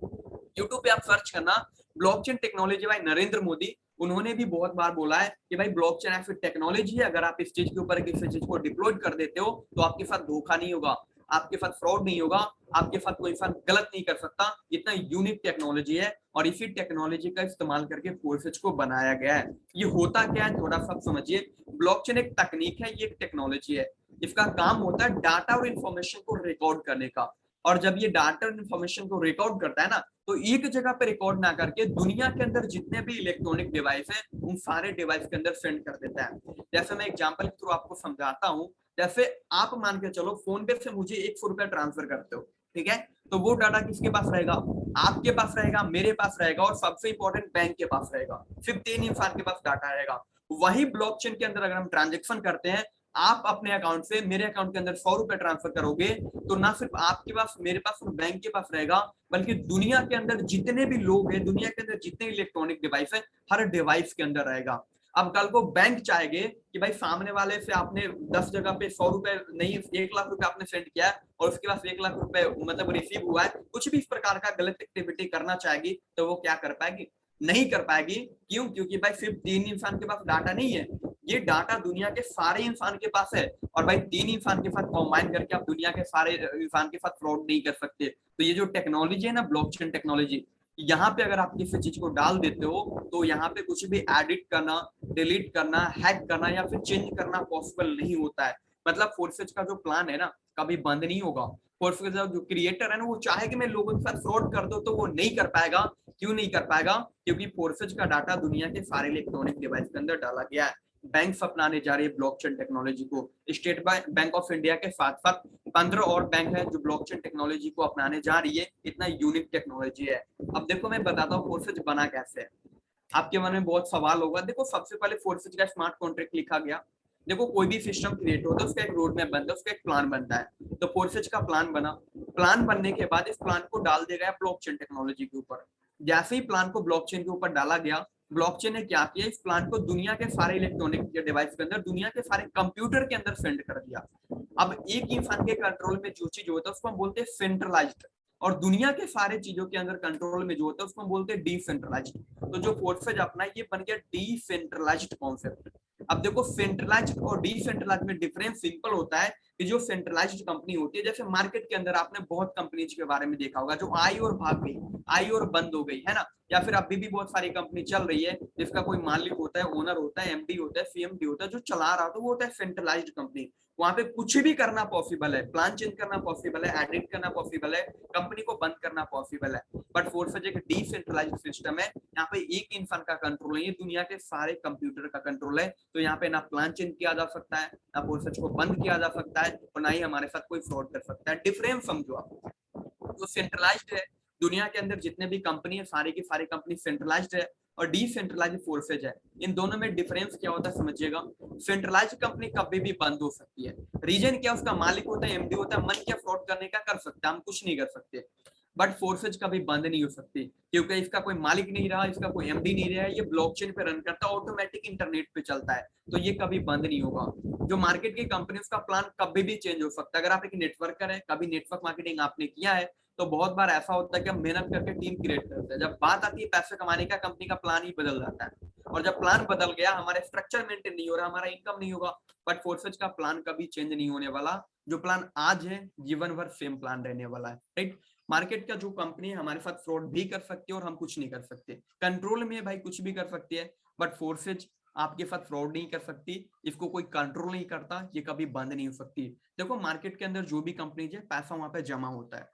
S1: यूट्यूब पे आप सर्च करना blockchain technology by Narendra Modi. उन्होंने भी बहुत बार बोला है कि भाई ब्लॉकचेन ऐसी टेक्नोलॉजी है, अगर आप इस चीज के ऊपर किसी चीज को डिप्लॉय कर देते हो तो आपके साथ धोखा नहीं होगा, आपके साथ फ्रॉड नहीं होगा, आपके साथ कोई इंसान गलत नहीं कर सकता। इतना यूनिक टेक्नोलॉजी है, और इसी टेक्नोलॉजी का इस्तेमाल करके फोर्सेज को बनाया गया है। ये होता क्या है थोड़ा सा समझिए। ब्लॉकचेन एक तकनीक है, ये एक टेक्नोलॉजी है। इसका काम होता है डाटा और इंफॉर्मेशन को रिकॉर्ड करने का, और जब ये डाटा और इंफॉर्मेशन को रिकॉर्ड करता है ना, तो एक जगह पे रिकॉर्ड ना करके दुनिया के अंदर जितने भी इलेक्ट्रॉनिक डिवाइस है उन सारे डिवाइस के अंदर सेंड कर देता है। जैसे मैं एग्जांपल के थ्रू आपको समझाता हूँ। जैसे आप मान के चलो फोन पे से मुझे 100 रुपया ट्रांसफर करते हो, ठीक है, तो वो डाटा किसके पास रहेगा? आपके पास रहेगा, मेरे पास रहेगा, और सबसे इंपॉर्टेंट बैंक के पास रहेगा। सिर्फ 3 इंसान के पास डाटा रहेगा। वही ब्लॉकचेन के अंदर अगर हम ट्रांजेक्शन करते हैं, आप अपने अकाउंट से मेरे अकाउंट के अंदर 100 रुपए ट्रांसफर करोगे, तो ना सिर्फ आपके पास मेरे पास और बैंक के पास रहेगा, बल्कि दुनिया के अंदर जितने भी लोग हैं, दुनिया के अंदर जितने इलेक्ट्रॉनिक डिवाइस है, हर डिवाइस के अंदर रहेगा। अब कल को बैंक चाहेंगे कि भाई सामने वाले से आपने 10 जगह पे 100 रुपए नहीं 1 लाख रुपए आपने सेंड किया है, और उसके पास 1 लाख रुपए मतलब रिसीव हुआ है, कुछ भी इस प्रकार का गलत एक्टिविटी करना चाहेगी तो वो क्या कर पाएगी? नहीं कर पाएगी। क्यों? क्योंकि भाई सिर्फ 3 इंसान के पास डाटा नहीं है, ये डाटा दुनिया के सारे इंसान के पास है, और भाई 3 इंसान के साथ कंबाइन करके आप दुनिया के सारे इंसान के साथ फ्रॉड नहीं कर सकते। तो ये जो टेक्नोलॉजी है ना ब्लॉकचेन टेक्नोलॉजी, यहाँ पे अगर आप किसी चीज को डाल देते हो तो यहाँ पे कुछ भी एडिट करना, डिलीट करना, हैक करना या फिर चेंज करना पॉसिबल नहीं होता है। मतलब फोर्सेज का जो प्लान है ना, कभी बंद नहीं होगा। फोर्सेज का जो क्रिएटर है ना, वो चाहे कि मैं लोगों के साथ फ्रॉड कर दो तो वो नहीं कर पाएगा। क्यों नहीं कर पाएगा? क्योंकि फोर्सेज का डाटा दुनिया के सारे इलेक्ट्रॉनिक डिवाइस के अंदर डाला गया है। बैंक अपनाने जा रही है ब्लॉकचेन टेक्नोलॉजी को। स्टेट बैंक ऑफ इंडिया के साथ साथ 15 और बैंक है जो ब्लॉकचेन टेक्नोलॉजी को अपनाने जा रही है। इतना यूनिक टेक्नोलॉजी है। अब देखो मैं बताता हूँ फोर्सेज बना कैसे है। आपके मन में बहुत सवाल होगा। देखो सबसे पहले फोर्सेज का स्मार्ट कॉन्ट्रैक्ट लिखा गया। देखो कोई भी सिस्टम क्रिएट होता है उसका एक रोड मैप बनता है, उसका एक प्लान बनता है। तो फोर्सेज का प्लान बना। प्लान बनने के बाद इस प्लान को डाल दिया गया ब्लॉकचेन टेक्नोलॉजी के ऊपर। जैसे ही प्लान को ब्लॉकचेन के ऊपर डाला गया, ब्लॉकचेन ने क्या किया, इस प्लान को दुनिया के सारे इलेक्ट्रॉनिक डिवाइस के अंदर, दुनिया के सारे कंप्यूटर के अंदर सेंड कर दिया। अब एक इंसान के कंट्रोल में जो चीज होता है उसको हम बोलते हैं सेंट्रलाइज्ड, और दुनिया के सारे चीजों के अंदर कंट्रोल में जो होता है उसको हम बोलते हैं डिसेंट्रलाइज्ड। तो जो फोर्सेज अपना ये बन गया डिसेंट्रलाइज्ड कॉन्सेप्ट। अब देखो सेंट्रलाइज्ड और डिसेंट्रलाइज्ड में डिफरेंस सिंपल होता है कि जो सेंट्रलाइज्ड कंपनी होती है, जैसे मार्केट के अंदर आपने बहुत कंपनीज के बारे में देखा होगा जो आई और भाग गई, आई और बंद हो गई, है ना। या फिर अभी भी बहुत सारी कंपनी चल रही है जिसका कोई मालिक होता है, ओनर होता है, एमडी होता है, सीएमडी होता है, जो चला रहा होता है, वो होता है सेंट्रलाइज्ड कंपनी। वहां पे कुछ भी करना पॉसिबल है, प्लान चेंज करना पॉसिबल है, एडिट करना पॉसिबल है, कंपनी को बंद करना पॉसिबल है। बट फोर्सेज एक डिसेंट्रलाइज्ड सिस्टम है। यहाँ पे एक इंसान का कंट्रोल नहीं है, दुनिया के सारे कंप्यूटर का कंट्रोल है। तो यहाँ पे ना प्लान चेंज किया जा सकता है, ना फोर्सेज को बंद किया जा सकता है, और ना ही हमारे साथ कोई फ्रॉड कर सकता है। डिफरेंस समझो आप। तो सेंट्रलाइज्ड है, दुनिया के अंदर जितने भी कंपनी है सारी की सारी कंपनी सेंट्रलाइज्ड है, और डिसेंट्रलाइज्ड फोर्सेज है। इन दोनों में डिफरेंस क्या होता है समझिएगा। सेंट्रलाइज्ड कंपनी कभी भी बंद हो सकती है। रीजन क्या, उसका मालिक होता है, एमडी होता है, मन क्या फ्रॉड करने का कर सकता है, हम कुछ नहीं कर सकते। बट फोर्सेज कभी बंद नहीं हो सकती, क्योंकि इसका कोई मालिक नहीं रहा, इसका कोई एमडी नहीं रहा, ये ब्लॉकचेन पे रन करता है, ऑटोमेटिक इंटरनेट पे चलता है, तो ये कभी बंद नहीं होगा। जो मार्केट की कंपनी उसका प्लान कभी भी चेंज हो सकता है। अगर आप एक नेटवर्कर है, कभी नेटवर्क मार्केटिंग आपने किया है, तो बहुत बार ऐसा होता है कि हम मेहनत करके टीम क्रिएट करते हैं, जब बात आती है पैसे कमाने का, कंपनी का प्लान ही बदल जाता है। और जब प्लान बदल गया, हमारे स्ट्रक्चर मेंटेन नहीं हो रहा, हमारा इनकम नहीं होगा। बट फोर्सेज का प्लान कभी चेंज नहीं होने वाला। जो प्लान आज है जीवन भर सेम प्लान रहने वाला है, राइट। मार्केट का जो कंपनी है हमारे साथ फ्रॉड भी कर सकती है और हम कुछ नहीं कर सकते। कंट्रोल में भाई कुछ भी कर सकती है, बट फोर्सेज आपके साथ फ्रॉड नहीं कर सकती, इसको कोई कंट्रोल नहीं करता, ये कभी बंद नहीं हो सकती। देखो मार्केट के अंदर जो भी कंपनीज है, पैसा वहां पे जमा होता है।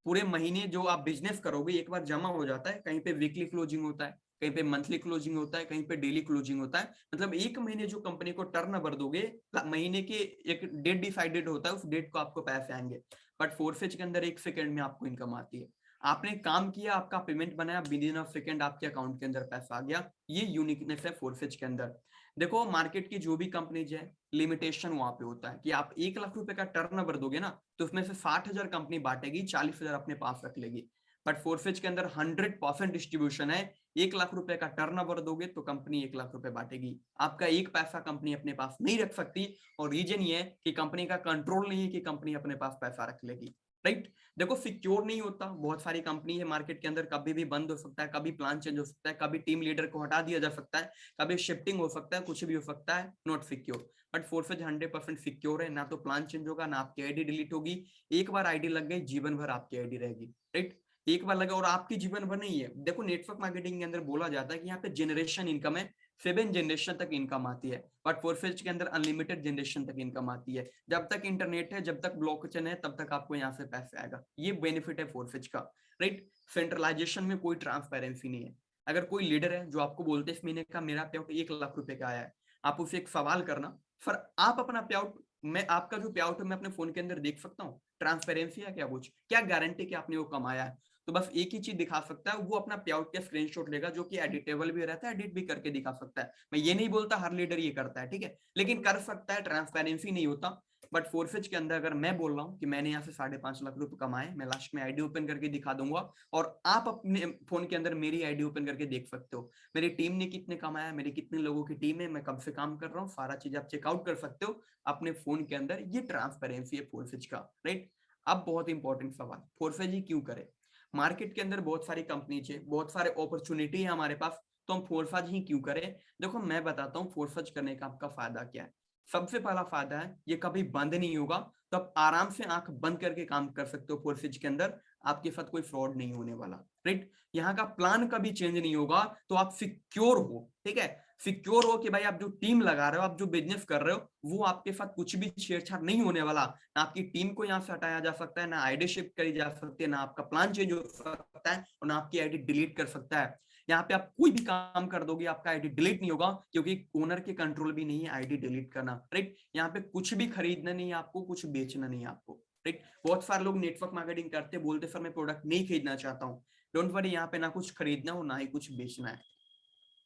S1: पूरे महीने जो आप बिजनेस करोगे एक बार जमा हो जाता है, कहीं पे वीकली क्लोजिंग होता है, कहीं पे मंथली क्लोजिंग होता है, कहीं पे डेली क्लोजिंग होता है। मतलब एक महीने जो कंपनी को टर्नओवर दोगे, महीने के एक डेट डिसाइडेड होता है, उस डेट को आपको पैसे आएंगे। बट फोर्सेज के अंदर एक सेकंड में आपको इनकम आती है। आपने काम किया, आपका पेमेंट बनाया, विद इन अ सेकंड आपके अकाउंट के अंदर पैसा आ गया। ये यूनिकनेस है फोर्सेज के अंदर। देखो मार्केट की जो भी कंपनीज है, लिमिटेशन वहां पे होता है कि आप 1 लाख रुपए का टर्नओवर दोगे ना, तो उसमें से 60,000 कंपनी बांटेगी, 40,000 अपने पास रख लेगी। बट फोर्सेज के अंदर 100% डिस्ट्रीब्यूशन है। 1 लाख रुपए का टर्नओवर दोगे तो कंपनी 1 लाख रुपए बांटेगी, आपका एक पैसा कंपनी अपने पास नहीं रख सकती। और रीजन ये है कि कंपनी का कंट्रोल नहीं है कि कंपनी अपने पास पैसा रख लेगी, राइट। देखो सिक्योर नहीं होता, बहुत सारी कंपनी है मार्केट के अंदर, कभी भी बंद हो सकता है, कभी प्लान चेंज हो सकता है, कभी टीम लीडर को हटा दिया जा सकता है, कभी शिफ्टिंग हो सकता है, कुछ भी हो सकता है, not secure. But forces 100% secure है, ना तो प्लान चेंज होगा, ना आपकी आईडी डिलीट होगी। एक बार आईडी लग गई, जीवन भर आपकी आईडी रहेगी, राइट। एक बार लगा, और आपकी जीवन भर नहीं है। देखो नेटवर्क मार्केटिंग के अंदर बोला जाता है कि यहाँ पे जनरेशन इनकम है, 7 जनरेशन तक इनकम आती है। बट फोर्सेज के अंदर अनलिमिटेड जनरेशन तक इनकम आती है। जब तक इंटरनेट है, जब तक ब्लॉकचेन है, तब तक आपको यहाँ से पैसे आएगा। ये बेनिफिट है फोर्सेज का, राइट। सेंट्रलाइजेशन में कोई ट्रांसपेरेंसी नहीं है। अगर कोई लीडर है जो आपको बोलते हैं इस महीने का मेरा पे आउट 1 लाख रुपए का आया है, आप उसे एक सवाल करना, फिर आप अपना पे आउट, मैं आपका जो पे आउट है मैं अपने फोन के अंदर देख सकता हूँ, ट्रांसपेरेंसी है क्या, कुछ क्या गारंटी कि आपने वो कमाया है। तो बस एक ही चीज दिखा सकता है, वो अपना पे आउट का स्क्रीनशॉट लेगा, जो कि एडिटेबल भी रहता है, एडिट भी करके दिखा सकता है। मैं ये नहीं बोलता हर लीडर ये करता है, ठीक है, लेकिन कर सकता है, ट्रांसपेरेंसी नहीं होता। बट फोर्सेज के अंदर अगर मैं बोल रहा हूँ कि मैंने यहाँ से 5.5 लाख रुपए कमाए, मैं लास्ट में आईडी ओपन करके दिखा दूंगा, और आप अपने फोन के अंदर मेरी आईडी ओपन करके देख सकते हो, मेरी टीम ने कितने कमाया, मेरी कितने लोगों की टीम है, मैं कब से काम कर रहा हूँ, सारा चीज आप चेकआउट कर सकते हो अपने फोन के अंदर। ये ट्रांसपेरेंसी है फोर्सेज का, राइट। अब बहुत इंपॉर्टेंट सवाल, फोर्सेज ही क्यों करे। मार्केट के अंदर बहुत सारी कंपनीज है, बहुत सारे अपॉर्चुनिटी है हमारे पास, तो हम फोर्सेज ही क्यों करें। देखो मैं बताता हूँ फोर्सेज करने का आपका फायदा क्या है। सबसे पहला फायदा है, ये कभी बंद नहीं होगा, तो आप आराम से आंख बंद करके काम कर सकते हो फोर्सेज के अंदर। आपके साथ कोई फ्रॉड नहीं होने वाला, राइट। यहाँ का प्लान कभी चेंज नहीं होगा, तो आप सिक्योर हो, ठीक है, सिक्योर हो कि भाई आप जो टीम लगा रहे हो, आप जो बिजनेस कर रहे हो, वो आपके साथ कुछ भी छेड़छाड़ नहीं होने वाला। ना आपकी टीम को यहाँ से हटाया जा सकता है, ना आईडी शिफ्ट करी जा सकती है, ना आपका प्लान चेंज हो सकता है, और ना आपकी आईडी डिलीट कर सकता है। यहाँ पे आप कोई भी काम कर दोगे, आपका आईडी डिलीट नहीं होगा, क्योंकि ओनर के कंट्रोल भी नहीं है आईडी डिलीट करना, राइट। यहाँ पे कुछ भी खरीदना नहीं है आपको, कुछ बेचना नहीं है आपको, राइट। बहुत सारे लोग नेटवर्क मार्केटिंग करते बोलते सर मैं प्रोडक्ट नहीं खरीदना चाहता हूँ। डोंट वरी, यहाँ पे ना कुछ खरीदना हो ना ही कुछ बेचना है,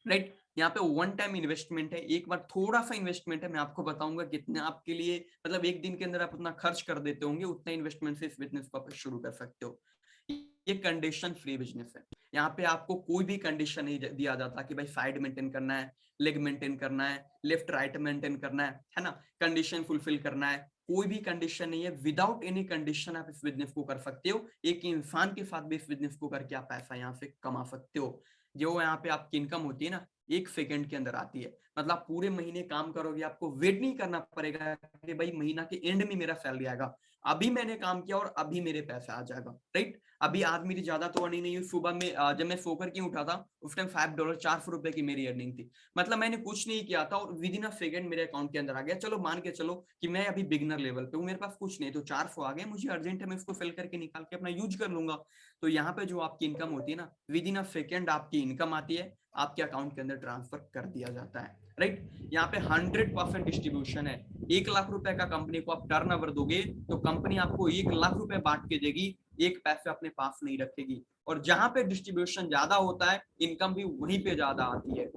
S1: राइट। यहाँ पे वन टाइम इन्वेस्टमेंट है, एक बार थोड़ा सा इन्वेस्टमेंट है, मैं आपको बताऊंगा कितना आपके लिए, मतलब एक दिन के अंदर आप उतना खर्च कर देते होंगे, उतना इन्वेस्टमेंट से इस बिजनेस को आप शुरू कर सकते हो। ये कंडीशन फ्री बिजनेस है। यहाँ पे आपको कोई भी कंडीशन नहीं दिया जाता कि भाई साइड मेंटेन करना है, लेग मेंटेन करना है, लेफ्ट राइट मेंटेन करना है ना, कंडीशन फुलफिल करना है, कोई भी कंडीशन नहीं है। विदाउट एनी कंडीशन आप इस बिजनेस को कर सकते हो। एक इंसान के साथ भी इस बिजनेस को करके आप पैसा यहाँ से कमा सकते हो। जो यहाँ पे आपकी इनकम होती है ना, 1 सेकंड के अंदर आती है। मतलब आप पूरे महीने काम करोगे, आपको वेट नहीं करना पड़ेगा कि भाई महीना के एंड में मेरा सैलरी आएगा। अभी मैंने काम किया और अभी मेरे पैसा आ जाएगा, राइट। अभी आज मेरी ज्यादा तो अर्निंग नहीं हुई, सुबह में जब मैं सोकर क्यों उठा था उस टाइम $5 400 की मेरी अर्निंग थी। मतलब मैंने कुछ नहीं किया था और विद इन अ सेकंड मेरे अकाउंट के अंदर आ गया। चलो मान के चलो कि मैं अभी बिगनर लेवल पे हूँ, मेरे पास कुछ नहीं, तो 400 आ गए, मुझे अर्जेंट है, मैं उसको फिल करके निकाल के अपना यूज कर लूंगा। तो यहाँ पे जो आपकी इनकम होती है ना, विद इन अ सेकंड आपकी इनकम आती है, आपके अकाउंट के अंदर ट्रांसफर कर दिया जाता है, राइट। यहाँ पे 100% डिस्ट्रीब्यूशन है। 1 लाख रुपए का कंपनी को आप टर्नओवर दोगे तो कंपनी आपको 1 लाख रुपए बांट के देगी, एक पैसे अपने पास नहीं रखेगी। और जहां पे डिस्ट्रीब्यूशन ज्यादा होता है, इनकम भी वहीं पे ज्यादा आती है।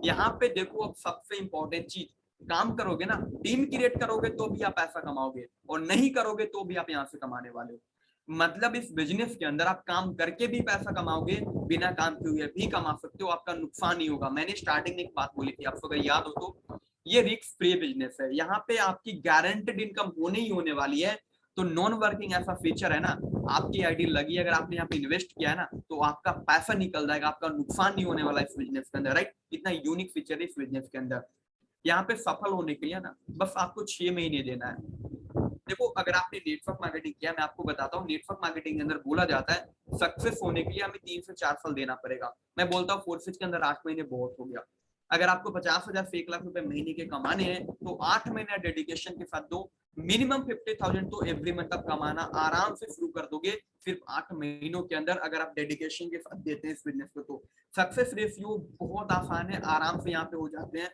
S1: यहाँ पे देखो, अब सबसे इंपॉर्टेंट चीज, काम करोगे ना, टीम क्रिएट करोगे तो भी आप पैसा कमाओगे, और नहीं करोगे तो भी आप यहाँ से कमाने वाले हो। मतलब इस बिजनेस के अंदर आप काम करके भी पैसा कमाओगे, बिना काम किए हुए भी कमा सकते हो, आपका नुकसान नहीं होगा। मैंने स्टार्टिंग में एक बात बोली थी, आपको अगर याद हो तो, ये रिस्क फ्री बिजनेस है। यहाँ पे आपकी गारंटेड इनकम होने ही होने वाली है। तो नॉन वर्किंग ऐसा फीचर है ना, आपकी आईडी लगी, अगर आपने यहाँ पे इन्वेस्ट किया है ना, तो आपका पैसा निकल जाएगा, आपका नुकसान नहीं होने वाला इस बिजनेस के अंदर, राइट। इतना यूनिक फीचर है इस बिजनेस के अंदर। यहाँ पे सफल होने के लिए ना, बस आपको 6 महीने देना है। देखो, अगर आपने नेटवर्क मार्केटिंग किया, मैं आपको बताता हूँ, नेटवर्क मार्केटिंग के अंदर बोला जाता है सक्सेस होने के लिए हमें 3 से 4 साल देना पड़ेगा। मैं बोलता हूँ 4 के अंदर 8 महीने बहुत हो गया। अगर आपको 50,000 से 1 लाख रुपए महीने के कमाने हैं तो 8 महीने डेडिकेशन के साथ दो, मिनिमम 50,000 तो एवरी मंथ आप कमाना आराम से शुरू कर दोगे सिर्फ 8 महीनों के अंदर, अगर आप डेडिकेशन के साथ देते हैं इस बिजनेस को। तो सक्सेस रेशियो बहुत आसान है, आराम से यहाँ पे हो जाते हैं,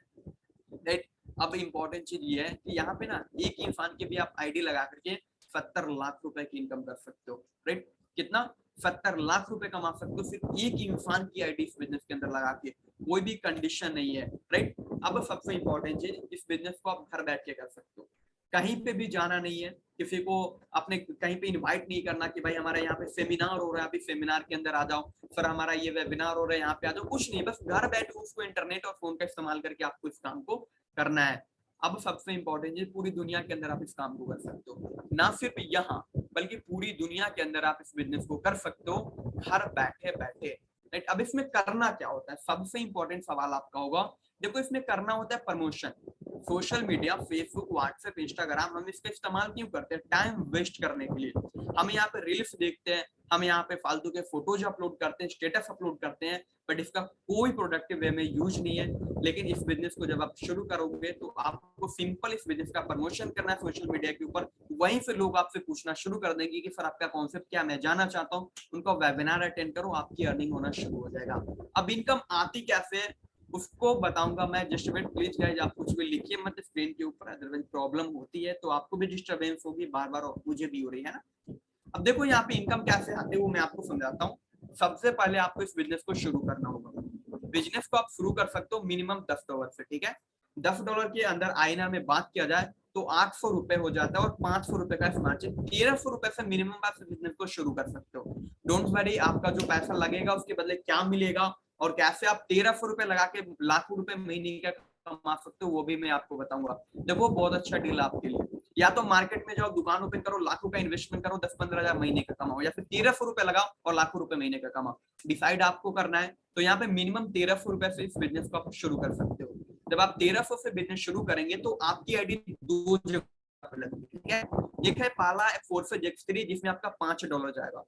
S1: राइट। अब इम्पोर्टेंट चीज ये है कि यहाँ पे ना एक इंसान के भी आप आईडी लगा करके 70 लाख रुपए की इनकम कर सकते हो, राइट। कितना? 70 लाख रुपए कमा सकते हो सिर्फ एक इंसान की आईडी इस बिजनेस के अंदर लगा के, कोई भी कंडीशन नहीं है, राइट। अब सबसे इंपॉर्टेंट चीज, इस बिजनेस को आप घर बैठ के कर सकते हो, कहीं पे भी जाना नहीं है, किसी को अपने कहीं पे इनवाइट नहीं करना कि भाई हमारा यहाँ पे सेमिनार हो रहा है, अभी सेमिनार के अंदर आ जाओ, सर हमारा ये वेबिनार हो रहा है यहाँ पे आ जाओ, कुछ नहीं, बस घर बैठे उसको इंटरनेट और फोन का इस्तेमाल करके आपको इस काम को करना है। अब सबसे इंपॉर्टेंट है, पूरी दुनिया के अंदर आप इस काम को कर सकते हो, ना सिर्फ यहाँ बल्कि पूरी दुनिया के अंदर आप इस बिजनेस को कर सकते हो घर बैठे बैठे, राइट। अब इसमें करना क्या होता है, सबसे इंपॉर्टेंट सवाल आपका होगा। देखो, इसमें करना होता है promotion. Social media, Facebook, WhatsApp, Instagram, हम इसका इस्तेमाल क्यों करते हैं? टाइम वेस्ट करने के लिए। हम यहाँ पे रील्स देखते हैं, हम यहाँ पे फालतू के फोटोज अपलोड करते हैं, स्टेटस अपलोड करते हैं, बट इसका कोई प्रोडक्टिव वे में यूज नहीं है। लेकिन इस बिजनेस को जब आप शुरू करोगे तो आपको सिंपल इस बिजनेस का प्रमोशन करना है सोशल मीडिया के ऊपर, वहीं से लोग आपसे पूछना शुरू कर देंगे कि सर आपका कॉन्सेप्ट क्या, मैं जानना चाहता हूँ। उनका वेबिनार अटेंड करो, आपकी अर्निंग होना शुरू हो जाएगा। अब इनकम आती कैसे है उसको बताऊंगा मैं, जस्ट वेट प्लीज गाइस, आप कुछ भी लिखिए मत स्क्रीन के ऊपर, अदरवाइज प्रॉब्लम होती है, तो आपको भी डिस्टरबेंस होगी, बार बार मुझे भी हो रही है ना। अब देखो यहाँ पे इनकम कैसे आते है वो मैं आपको समझाता हूँ। सबसे पहले आपको इस बिजनेस को शुरू करना होगा। बिजनेस को आप शुरू कर सकते हो मिनिमम $10 से, ठीक है। $10 के अंदर आईना में बात किया जाए तो 800 रुपए हो जाता है, और 500 रुपए का मार्जिन, 1300 रुपए से मिनिमम आप बिजनेस को शुरू कर सकते हो। डोंट वरी, आपका जो पैसा लगेगा उसके बदले क्या मिलेगा और कैसे आप 1300 रुपए लगा के लाखों रुपए महीने का कमा सकते हो, वो भी मैं आपको बताऊंगा। देखो, बहुत अच्छा डील आपके लिए। या तो मार्केट में जाओ, दुकान ओपन करो, लाखों का इन्वेस्टमेंट करो, 10-15 हजार महीने का कमाओ, या फिर 1300 रुपए लगाओ और लाखों रुपए महीने का कमाओ। डिसाइड आपको करना है। तो यहाँ पे मिनिमम 1300 रुपए से इस बिजनेस को आप शुरू कर सकते हो। जब आप 1300 से बिजनेस शुरू करेंगे तो आपकी आईडी 2 जगह लगेगी, ठीक है। एक है पाला X4 से X3 जिसमें आपका $5 जाएगा,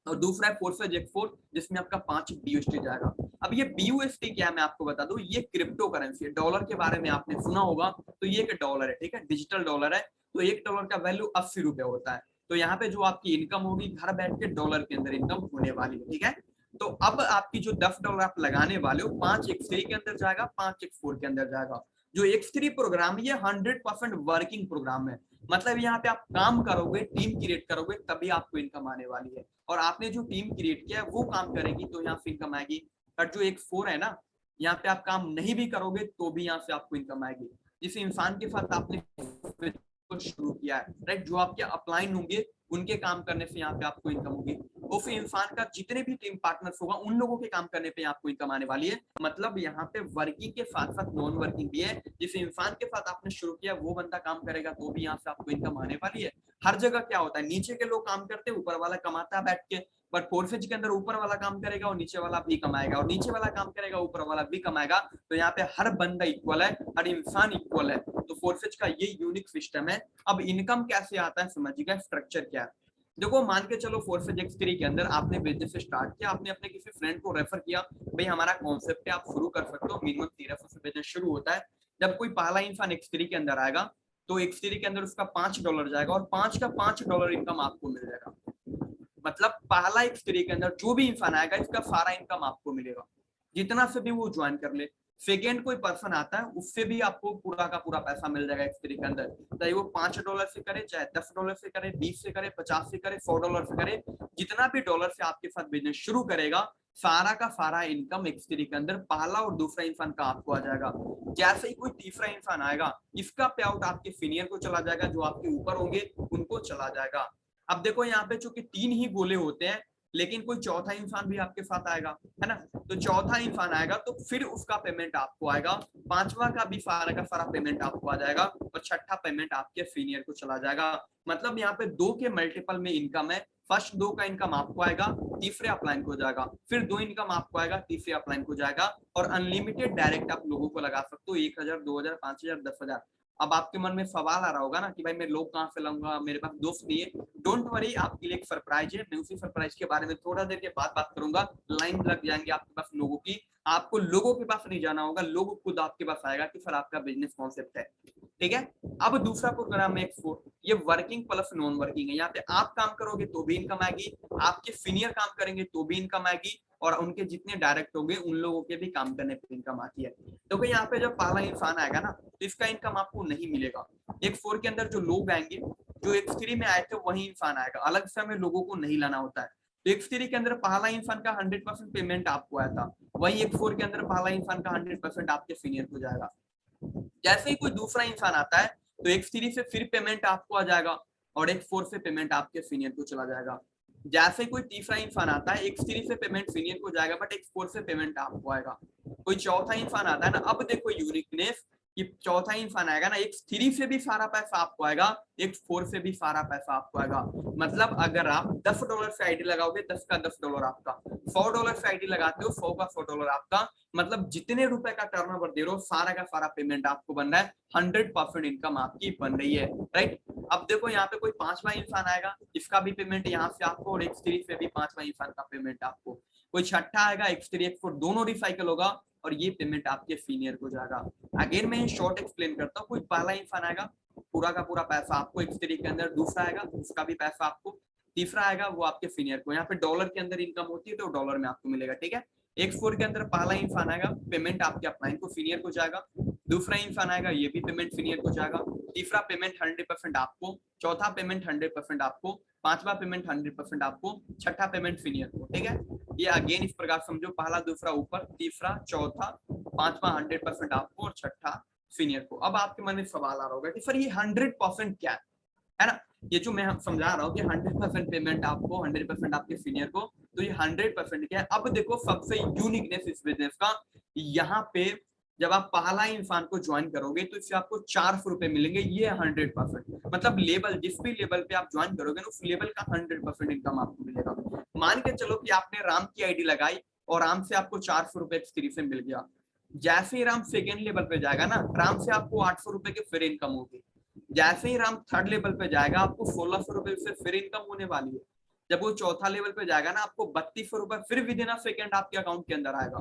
S1: और दूसरा है फोर्फेज एक्सपोर्ट जिसमें आपका 5 BUSD जाएगा। अब ये BUSD क्या है मैं आपको बता दूं, ये क्रिप्टो करेंसी है। डॉलर के बारे में आपने सुना होगा, तो ये एक डॉलर है, ठीक है, डिजिटल डॉलर है। तो एक डॉलर का वैल्यू 80 रुपए होता है। तो यहाँ पे जो आपकी इनकम होगी घर बैठ के डॉलर के अंदर इनकम होने वाली है, ठीक है। तो अब आपकी जो $10 आप लगाने वाले हो 5x3 के अंदर जाएगा, 5x4 के अंदर जाएगा। जो x3 प्रोग्राम ये 100% वर्किंग प्रोग्राम है। मतलब यहाँ पे आप काम करोगे, टीम क्रिएट करोगे, तभी आपको इनकम आने वाली है। और आपने जो टीम क्रिएट किया है वो काम करेगी तो यहाँ से इनकम आएगी। और जो x4 है ना, यहाँ पे आप काम नहीं भी करोगे तो भी यहाँ से आपको इनकम आएगी। जिस इंसान के साथ आपने शुरू किया है, राइट, जो आपके अपलाइन होंगे उनके काम करने से यहाँ पे आपको इनकम होगी। और फिर इंसान का जितने भी टीम पार्टनर्स होगा उन लोगों के काम करने पे आपको इनकम आने वाली है। मतलब यहाँ पे वर्किंग के साथ साथ नॉन वर्किंग भी है। जिस इंसान के साथ आपने शुरू किया वो बंदा काम करेगा तो भी यहाँ से आपको इनकम आने वाली है। हर जगह क्या होता है, नीचे के लोग काम करते हैं, ऊपर वाला कमाता है बैठ के। बट फोरफेज के अंदर ऊपर वाला काम करेगा और नीचे वाला भी कमाएगा, और नीचे वाला काम करेगा ऊपर वाला भी कमाएगा। तो यहाँ पे हर बंदा इक्वल है, हर इंसान इक्वल है। तो फोरफेज का ये यूनिक सिस्टम है। अब इनकम कैसे आता है समझिएगा, स्ट्रक्चर क्या है। देखो मान के चलो फोरफेज x3 के अंदर आपने बिजनेस स्टार्ट किया, आपने अपने किसी फ्रेंड को रेफर किया, भाई हमारा कॉन्सेप्ट है आप शुरू कर सकते हो, मिनिमम 1300 से बिजनेस शुरू होता है। जब कोई पहला इंसान x3 के अंदर आएगा तो x3 के अंदर उसका $5 जाएगा और 5 का $5 इनकम आपको मिल जाएगा। मतलब पहला x3 के अंदर जो भी इंसान आएगा इसका सारा इनकम आपको मिलेगा, जितना से भी वो ज्वाइन कर ले। सेकेंड कोई पर्सन आता है उससे भी आपको पूरा का पूरा पैसा मिल जाएगा x3 के अंदर, चाहे वो $5 से करे, चाहे $10 से करे, 20 से करे, 50 से करे, $100 से करे, जितना भी डॉलर से आपके साथ बिजनेस शुरू करेगा सारा का सारा इनकम x3 के अंदर पहला और दूसरा इंसान का आपको आ जाएगा। जैसे ही कोई तीसरा इंसान आएगा इसका पे आउट आपके सीनियर को चला जाएगा, जो आपके ऊपर होंगे उनको चला जाएगा। अब देखो यहाँ पे चूंकि 3 ही गोले होते हैं, लेकिन कोई चौथा इंसान भी आपके साथ आएगा, है ना। तो चौथा इंसान आएगा तो फिर उसका पेमेंट आपको आएगा, पांचवा का भी सारा का सारा पेमेंट आपको आ जाएगा, और छठा पेमेंट आपके सीनियर को चला जाएगा। मतलब यहाँ पे 2 के मल्टीपल में इनकम है। फर्स्ट 2 का इनकम आपको आएगा, तीसरे अपलाइन को जाएगा, फिर 2 इनकम आपको आएगा, तीसरे अपलाइन को जाएगा। और अनलिमिटेड डायरेक्ट आप लोगों को लगा सकते हो, 1000, 2000, 5000, 10,000। अब आपके मन में सवाल आ रहा होगा ना कि भाई मैं लोग कहाँ से लाऊंगा, मेरे पास दोस्त नहीं है। डोंट वरी, आपके लिए एक सरप्राइज है। मैं उसी सरप्राइज के बारे में थोड़ा देर के बाद बात करूंगा। लाइन लग जाएंगे आपके पास लोगों की, आपको लोगों के पास नहीं जाना होगा, लोग खुद आपके पास आएगा कि सर आपका बिजनेस कॉन्सेप्ट है, ठीक है। अब दूसरा प्रोग्राम है एक्सपोर्ट, ये वर्किंग प्लस नॉन वर्किंग है। यहाँ पे आप काम करोगे तो भी इनकम आएगी, आपके सीनियर काम करेंगे तो भी इनकम आएगी, और उनके जितने डायरेक्ट होंगे उन लोगों के भी काम करने पे इनकम आती है। तो यहाँ पे जब पहला इंसान आएगा ना तो इसका इनकम आपको नहीं मिलेगा। x4 के अंदर जो लोग आएंगे, जो x3 में आए थे वही इंसान आएगा, अलग से हमें लोगों को नहीं लाना होता है। तो x3 के अंदर पहला इंसान का 100% पेमेंट आपको आया था, वही x4 के अंदर पहला इंसान का 100% आपके सीनियर को जाएगा। जैसे ही कोई दूसरा इंसान आता है तो x3 से फिर पेमेंट आपको आ जाएगा, और x4 से पेमेंट आपके सीनियर को चला जाएगा। जैसे कोई तीसरा इंसान आता है x3 से पेमेंट सीनियर को जाएगा, बट x4 से पेमेंट आपको आएगा। कोई चौथा इंसान आता है ना, अब देखो यूनिकनेस कि चौथा इंसान आएगा ना, x3 से भी सारा पैसा आपको आएगा, x4 से भी सारा पैसा आपको आएगा। मतलब अगर आप $10 से आईडी लगाओगे, 10 का $10 आपका, $100 से आईडी लगाते हो, 100 का $100 आपका। मतलब जितने रुपए का टर्नओवर दे रहे हो सारा का सारा पेमेंट आपको बन रहा है, 100% इनकम आपकी बन रही है, राइट। अब देखो यहाँ पे कोई पांचवा इंसान आएगा, इसका भी पेमेंट यहाँ से आपको, और x3 से भी पांचवा इंसान का पेमेंट आपको। कोई छठा आएगा, x3 x4 दोनों रिसाइकल होगा, और ये पेमेंट आपके सीनियर को जाएगा। अगेन मैं शॉर्ट एक्सप्लेन करता हूँ। कोई पहला इंसान आएगा, पूरा का पूरा पैसा आपको x3 के अंदर, दूसरा आएगा उसका भी पैसा आपको, तीसरा आएगा वो आपके सीनियर को। यहाँ पे डॉलर के अंदर इनकम होती है तो डॉलर में आपको मिलेगा, ठीक है। x4 के अंदर पहला इंसान आएगा, पेमेंट आपके अपलाइन को सीनियर को जाएगा, दूसरा इंसान आएगा ये भी पेमेंट सीनियर को जाएगा, तीसरा पेमेंट 100% आपको, चौथा पेमेंट 100% आपको, पांचवा पेमेंट 100% आपको, छठा पेमेंट सीनियर को, ठीक है। ये अगेन इस प्रकार समझो, पहला दूसरा ऊपर, तीसरा चौथा पांचवा 100% आपको, और छठा सीनियर को। अब आपके मन में सवाल आ रहा होगा कि सर ये 100% क्या है ना। ये जो मैं समझा रहा हूँ कि 100% पेमेंट आपको, 100% आपके सीनियर को, तो ये 100% क्या है। अब देखो सबसे यूनिकनेस इस बिजनेस का, यहाँ पे जब आप पहला इंसान को ज्वाइन करोगे तो इससे आपको ₹400 मिलेंगे, ये 100%। मतलब लेवल, जिस भी लेवल पे आप ज्वाइन करोगे ना उस लेवल का 100% इनकम आपको मिलेगा। मान के चलो कि आपने राम की आईडी लगाई और राम से आपको ₹400 x3 से मिल गया। जैसे ही राम सेकेंड लेवल पे जाएगा ना, राम से आपको ₹800 की फिर इनकम होगी। जैसे ही राम थर्ड लेवल पे जाएगा आपको ₹1600 से फिर इनकम होने वाली है। जब वो चौथा लेवल पे जाएगा ना, आपको 3200 रुपए फिर विद इन अ सेकेंड आपके अकाउंट के अंदर आएगा।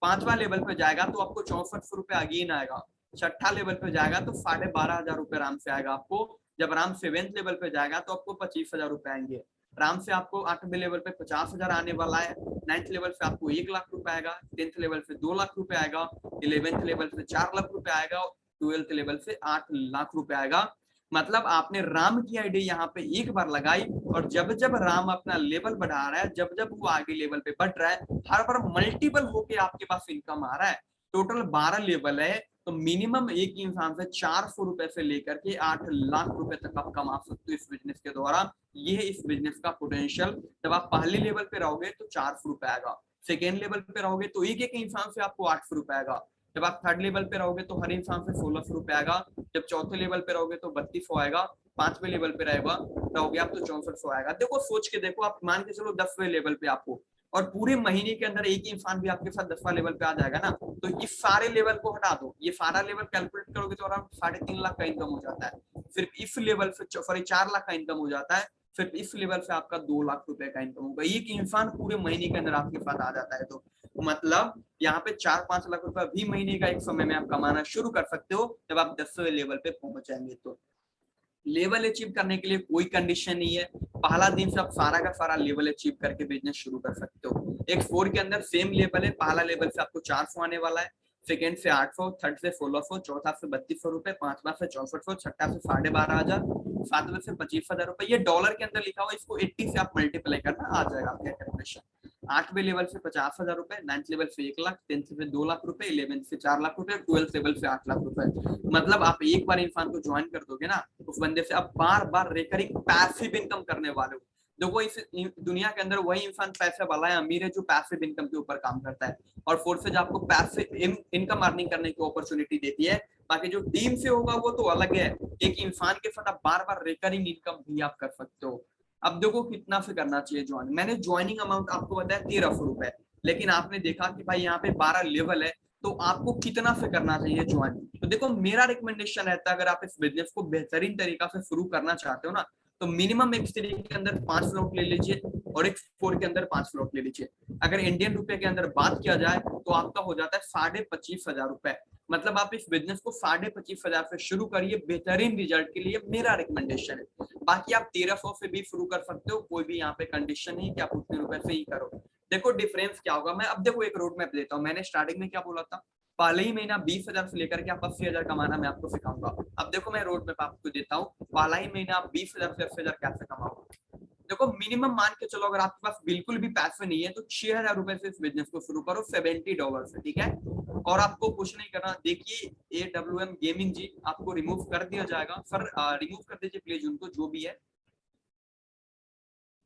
S1: पांचवा लेवल पे जाएगा तो आपको 6400 रुपए अगेन आएगा। छठा लेवल पे जाएगा तो 12,500 रुपए आराम से आएगा आपको। जब आराम सेवेंथ लेवल पे जाएगा तो आपको 25,000 रुपए आएंगे आराम से। आपको 8वें लेवल पे 50,000 आने वाला है। 9th लेवल पे आपको 1 लाख रुपए आएगा। 10th लेवल पे 2 लाख रुपए आएगा। 11th लेवल पे 4 लाख रुपए आएगा। 12th लेवल पे 8 लाख रुपए आएगा। मतलब आपने राम की आईडी यहाँ पे एक बार लगाई, और जब जब राम अपना लेवल बढ़ा रहा है, जब जब वो आगे लेवल पे बढ़ रहा है, हर बार मल्टीपल होके आपके पास इनकम आ रहा है। टोटल 12 लेवल है, तो मिनिमम एक इंसान से 400 रुपए से लेकर के 8 लाख रुपए तक आप कमा सकते हो इस बिजनेस के द्वारा। ये है इस बिजनेस का पोटेंशियल। जब आप पहले लेवल पे रहोगे तो 400 रुपए आएगा। सेकेंड लेवल पे रहोगे तो एक एक इंसान से आपको 800 रुपए आएगा। जब आप थर्ड लेवल पे रहोगे तो हर इंसान से 1600 रुपए आएगा। जब चौथे लेवल पे रहोगे तो 3200 आएगा। पांचवें लेवल पे रहोगे आप तो 6400 आएगा। देखो सोच के देखो, आप मान के चलो 10वें लेवल पे आपको, और पूरे महीने के अंदर एक इंसान भी आपके साथ 10वां लेवल पे आ जाएगा ना, तो इस सारे लेवल को हटा दो, ये सारा लेवल कैलकुलेट करोगे तो अराउंड 3.5 लाख का इनकम हो जाता है। सिर्फ इस लेवल से सॉरी 4 लाख का इनकम हो जाता है। फिर इस लेवल से आपका 2 लाख रुपए का इनकम होगा। एक इंसान पूरे महीने के अंदर आपके पास आ जाता है, तो मतलब यहाँ पे 4-5 लाख रुपए भी महीने का एक समय में आप कमाना शुरू कर सकते हो जब आप 10वें लेवल पे पहुंच जाएंगे। तो लेवल अचीव करने के लिए कोई कंडीशन नहीं है। पहला दिन से आप सारा का सारा लेवल अचीव करके बिजनेस शुरू कर सकते हो। X4 के अंदर सेम लेवल है। पहला लेवल से आपको 400 आने वाला है, सेकेंड से 800, थर्ड से 1600, चौथा से 3200 रुपए, पांचवा से 6400, छठा से 12,500, सातवें से 25,000 रुपए। ये डॉलर के अंदर लिखा हुआ, इसको 80 से आप मल्टीप्लाई करना आ जाएगा आपका कैलकुलेशन। 8वें लेवल से 50,000 रुपए, 9th लेवल से 1 लाख, 10th से 2 लाख रुपए, 11th से 4 लाख रुपए, 12th लेवल से 8 लाख रुपए। मतलब आप एक बार इंसान को ज्वाइन कर दोगे ना, उस बंदे से आप बार बार रिकरिंग पैसिव इनकम करने वाले हो। देखो इस दुनिया के अंदर वही इंसान पैसे वाला है, अमीर है, जो पैसिव इनकम के ऊपर काम करता है, और फोर्सेज आपको पैसिव इनकम अर्निंग करने की अपॉर्चुनिटी देती है। बाकी जो टीम से होगा वो तो अलग है। एक इंसान के साथ आप बार बार रिकरिंग इनकम भी आप कर सकते हो। अब देखो कितना से करना चाहिए ज्वाइन। मैंने ज्वाइनिंग अमाउंट आपको बताया 1300 रुपए, लेकिन आपने देखा कि भाई यहाँ पे 12 लेवल है, तो आपको कितना से करना चाहिए ज्वाइन। तो देखो मेरा रिकमेंडेशन रहता है, अगर आप इस बिजनेस को बेहतरीन तरीका से शुरू करना चाहते हो ना, तो मिनिमम X3 के अंदर 5 स्लॉट ले लीजिए और X4 के अंदर 5 स्लॉट ले लीजिए। अगर इंडियन रुपए के अंदर बात किया जाए तो आपका हो जाता है 25,500 रुपए। मतलब आप इस बिजनेस को 25,500 से शुरू करिए बेहतरीन रिजल्ट के लिए, मेरा रिकमेंडेशन है। बाकी आप 1300 से भी शुरू कर सकते हो, कोई भी यहाँ पे कंडीशन नहीं कि आप उतने रुपए से ही करो। देखो डिफरेंस क्या होगा, मैं अब देखो एक रोड मैप देता हूँ। मैंने स्टार्टिंग में क्या बोला था, पहले ही महीना 20,000 से लेकर के आप 80,000 कमाना मैं आपको सिखाऊंगा। अब देखो मैं रोड मैप आपको देता हूँ, पहला ही महीना आप 20,000 से 80,000 कैसे कमाओगे। देखो मिनिमम मान के चलो, अगर आपके पास बिल्कुल भी पैसे नहीं है तो 6,000 रुपए से इस बिजनेस को शुरू करो, $70 से, ठीक है। और आपको कुछ नहीं करना। देखिए AWM गेमिंग जी आपको रिमूव कर दिया जाएगा सर, रिमूव कर दीजिए प्लीज उनको, जो भी है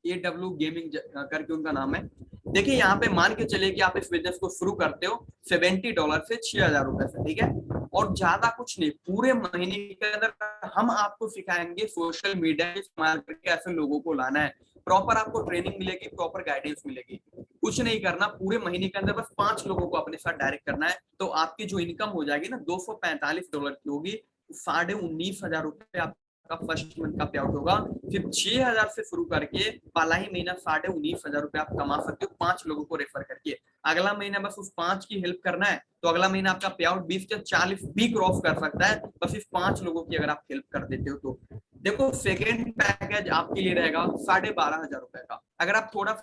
S1: AW गेमिंग करके उनका नाम है। देखिए यहाँ पे मान के चलिए कि आप इस बिजनेस को शुरू करते हो $70 से 6,000 रुपए से, ठीक है। और ज्यादा कुछ नहीं, पूरे महीने के अंदर हम आपको सिखाएंगे सोशल मीडिया इस्तेमाल करके ऐसे लोगों को लाना है। प्रॉपर आपको ट्रेनिंग मिलेगी, प्रॉपर गाइडेंस मिलेगी। कुछ नहीं करना, पूरे महीने के अंदर बस 5 लोगों को अपने साथ डायरेक्ट करना है, तो आपकी जो इनकम हो जाएगी ना $245 की होगी। 19,500 रुपए आपका फर्स्ट मंथ का पे आउट होगा। फिर 6,000 से शुरू करके पहला ही महीना 19,500 रुपए आप कमा सकते हो 5 लोगों को रेफर करके। अगला महीना बस उस 5 की हेल्प करना है, तो अगला महीना आपका पे आउट 20 से 40 भी क्रॉस कर सकता है, बस इस 5 लोगों की अगर आप हेल्प कर देते हो तो। देखो सेकेंड पैकेज आपके लिए रहेगा 12,500 रुपए का। अगर आप थोड़ा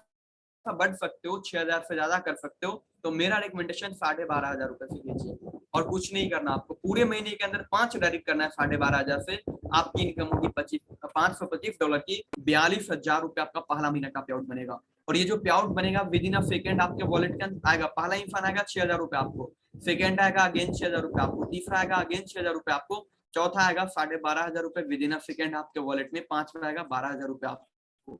S1: बढ़ सकते हो, 6,000 से ज्यादा कर सकते हो, तो मेरा रिकमेंडेशन 12,500 रुपए से लीजिए। और कुछ नहीं करना, आपको पूरे महीने के अंदर 5 डायरेक्ट करना है 12,500 से। आपकी इनकम होगी $525 की, 42,000 रुपए आपका पहला महीना का पे आउट बनेगा। और ये जो पे आउट बनेगा विद इन अ सेकेंड आपके वॉलेट के अंदर आएगा। पहला इंसान आएगा 6,000 रुपए आपको, सेकेंड आएगा अगेन 6,000 रुपए आपको, तीसरा आएगा अगेन 6,000 रुपए आपको, चौथा आएगा 12,500 रुपए विद इन अ सेकेंड आपके वॉलेट में, पांचवा आएगा 12,000 रुपए आपको,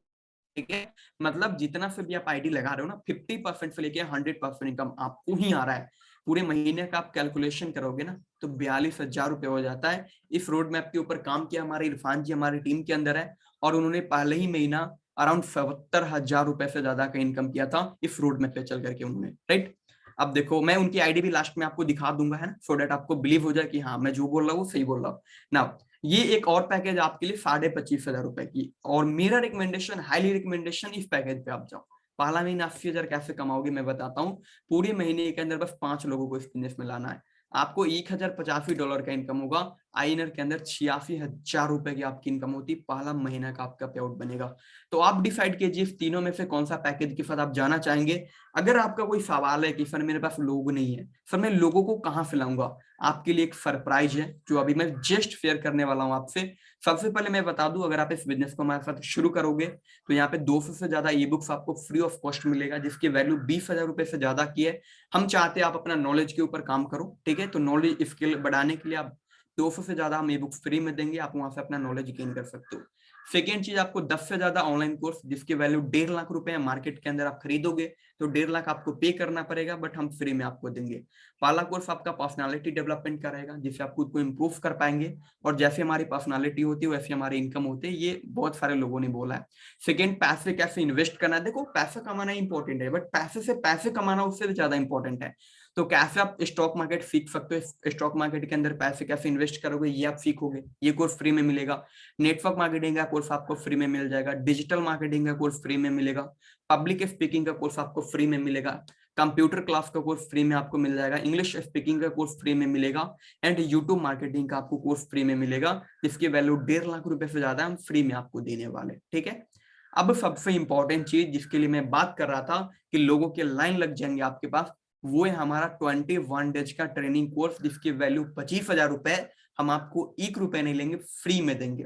S1: ठीक है। मतलब जितना से भी आप आईडी लगा रहे हो ना, 50% से लेके 100% इनकम आपको ही आ रहा है। पूरे महीने का आप कैलकुलेशन करोगे ना तो 42,000 रुपए हो जाता है। इस रोड मैप के ऊपर काम किया हमारे इरफान जी, हमारी टीम के अंदर है, और उन्होंने पहले ही महीना अराउंड 77,000 रुपए से ज्यादा का इनकम किया था इस रोड मैप पे चल करके उन्होंने, राइट। अब देखो मैं उनकी आईडी भी लास्ट में आपको दिखा दूंगा, है ना, सो दैट आपको बिलीव हो जाए कि हाँ मैं जो बोल रहा हूँ सही बोल रहा हूँ ना। ये एक और पैकेज आपके लिए 25,500 रुपए की, और मेरा रिकमेंडेशन, हाईली रिकमेंडेशन, इस पैकेज पे आप जाओ। पहला महीना 80,000 कैसे कमाओगे मैं बताता हूँ। पूरे महीने के अंदर बस 5 लोगों को इस बिजनेस में लाना है। आपको $1,085 का इनकम होगा। आईएनआर के अंदर 86,000 रुपए की आपकी इनकम होती, पहला महीना का आपका पे आउट बनेगा। तो आप डिसाइड कीजिए इस तीनों में से कौन सा पैकेज के साथ आप जाना चाहेंगे। अगर आपका कोई सवाल है कि सर मेरे पास लोग नहीं है, सर मैं लोगों को कहाँ से लाऊंगा, आपके लिए एक सरप्राइज है जो अभी मैं जस्ट शेयर करने वाला हूँ आपसे। सबसे पहले मैं बता दूं, अगर आप इस बिजनेस को हमारे साथ शुरू करोगे तो यहाँ पे 200 से ज्यादा ई बुक्स आपको फ्री ऑफ कॉस्ट मिलेगा, जिसकी वैल्यू 20,000 रुपए से ज्यादा की है। हम चाहते हैं आप अपना नॉलेज के ऊपर काम करो, ठीक है। तो नॉलेज स्किल बढ़ाने के लिए आप 200 से ज्यादा हम ई बुक्स फ्री में देंगे, आप वहां से अपना नॉलेज गेन कर सकते हो। सेकेंड चीज, आपको 10 से ज्यादा ऑनलाइन कोर्स जिसकी वैल्यू 1.5 लाख रुपए है, मार्केट के अंदर आप खरीदोगे तो 1.5 लाख आपको पे करना पड़ेगा, बट हम फ्री में आपको देंगे। पहला कोर्स आपका पर्सनालिटी डेवलपमेंट का रहेगा, जिससे आप खुद को इम्प्रूव कर पाएंगे, और जैसे हमारी पर्सनालिटी होती है वैसे हमारी इनकम होती है, ये बहुत सारे लोगों ने बोला है। सेकेंड, पैसे कैसे इन्वेस्ट करना है। देखो पैसा कमाना इंपॉर्टेंट है, बट पैसे से पैसे कमाना उससे भी ज्यादा इंपॉर्टेंट है। तो कैसे आप स्टॉक मार्केट सीख सकते हो, स्टॉक मार्केट के अंदर पैसे कैसे इन्वेस्ट करोगे ये आप सीखोगे, ये कोर्स फ्री में मिलेगा। नेटवर्क मार्केटिंग का कोर्स आपको फ्री में मिल जाएगा, डिजिटल मार्केटिंग का कोर्स फ्री में मिलेगा, पब्लिक स्पीकिंग का कोर्स आपको फ्री में मिलेगा, कंप्यूटर क्लास का कोर्स फ्री में आपको मिल जाएगा, इंग्लिश स्पीकिंग का कोर्स फ्री में मिलेगा, एंड यूट्यूब मार्केटिंग का आपको कोर्स फ्री में मिलेगा, जिसकी वैल्यू 1.5 लाख रुपए से ज्यादा हम फ्री में आपको देने वाले, ठीक है। अब सबसे इंपॉर्टेंट चीज जिसके लिए मैं बात कर रहा था कि लोगों के लाइन लग जाएंगे आपके पास, वो है हमारा 21 डेज का ट्रेनिंग कोर्स, जिसकी वैल्यू 25,000 रुपए, हम आपको 1 रुपए नहीं लेंगे, फ्री में देंगे।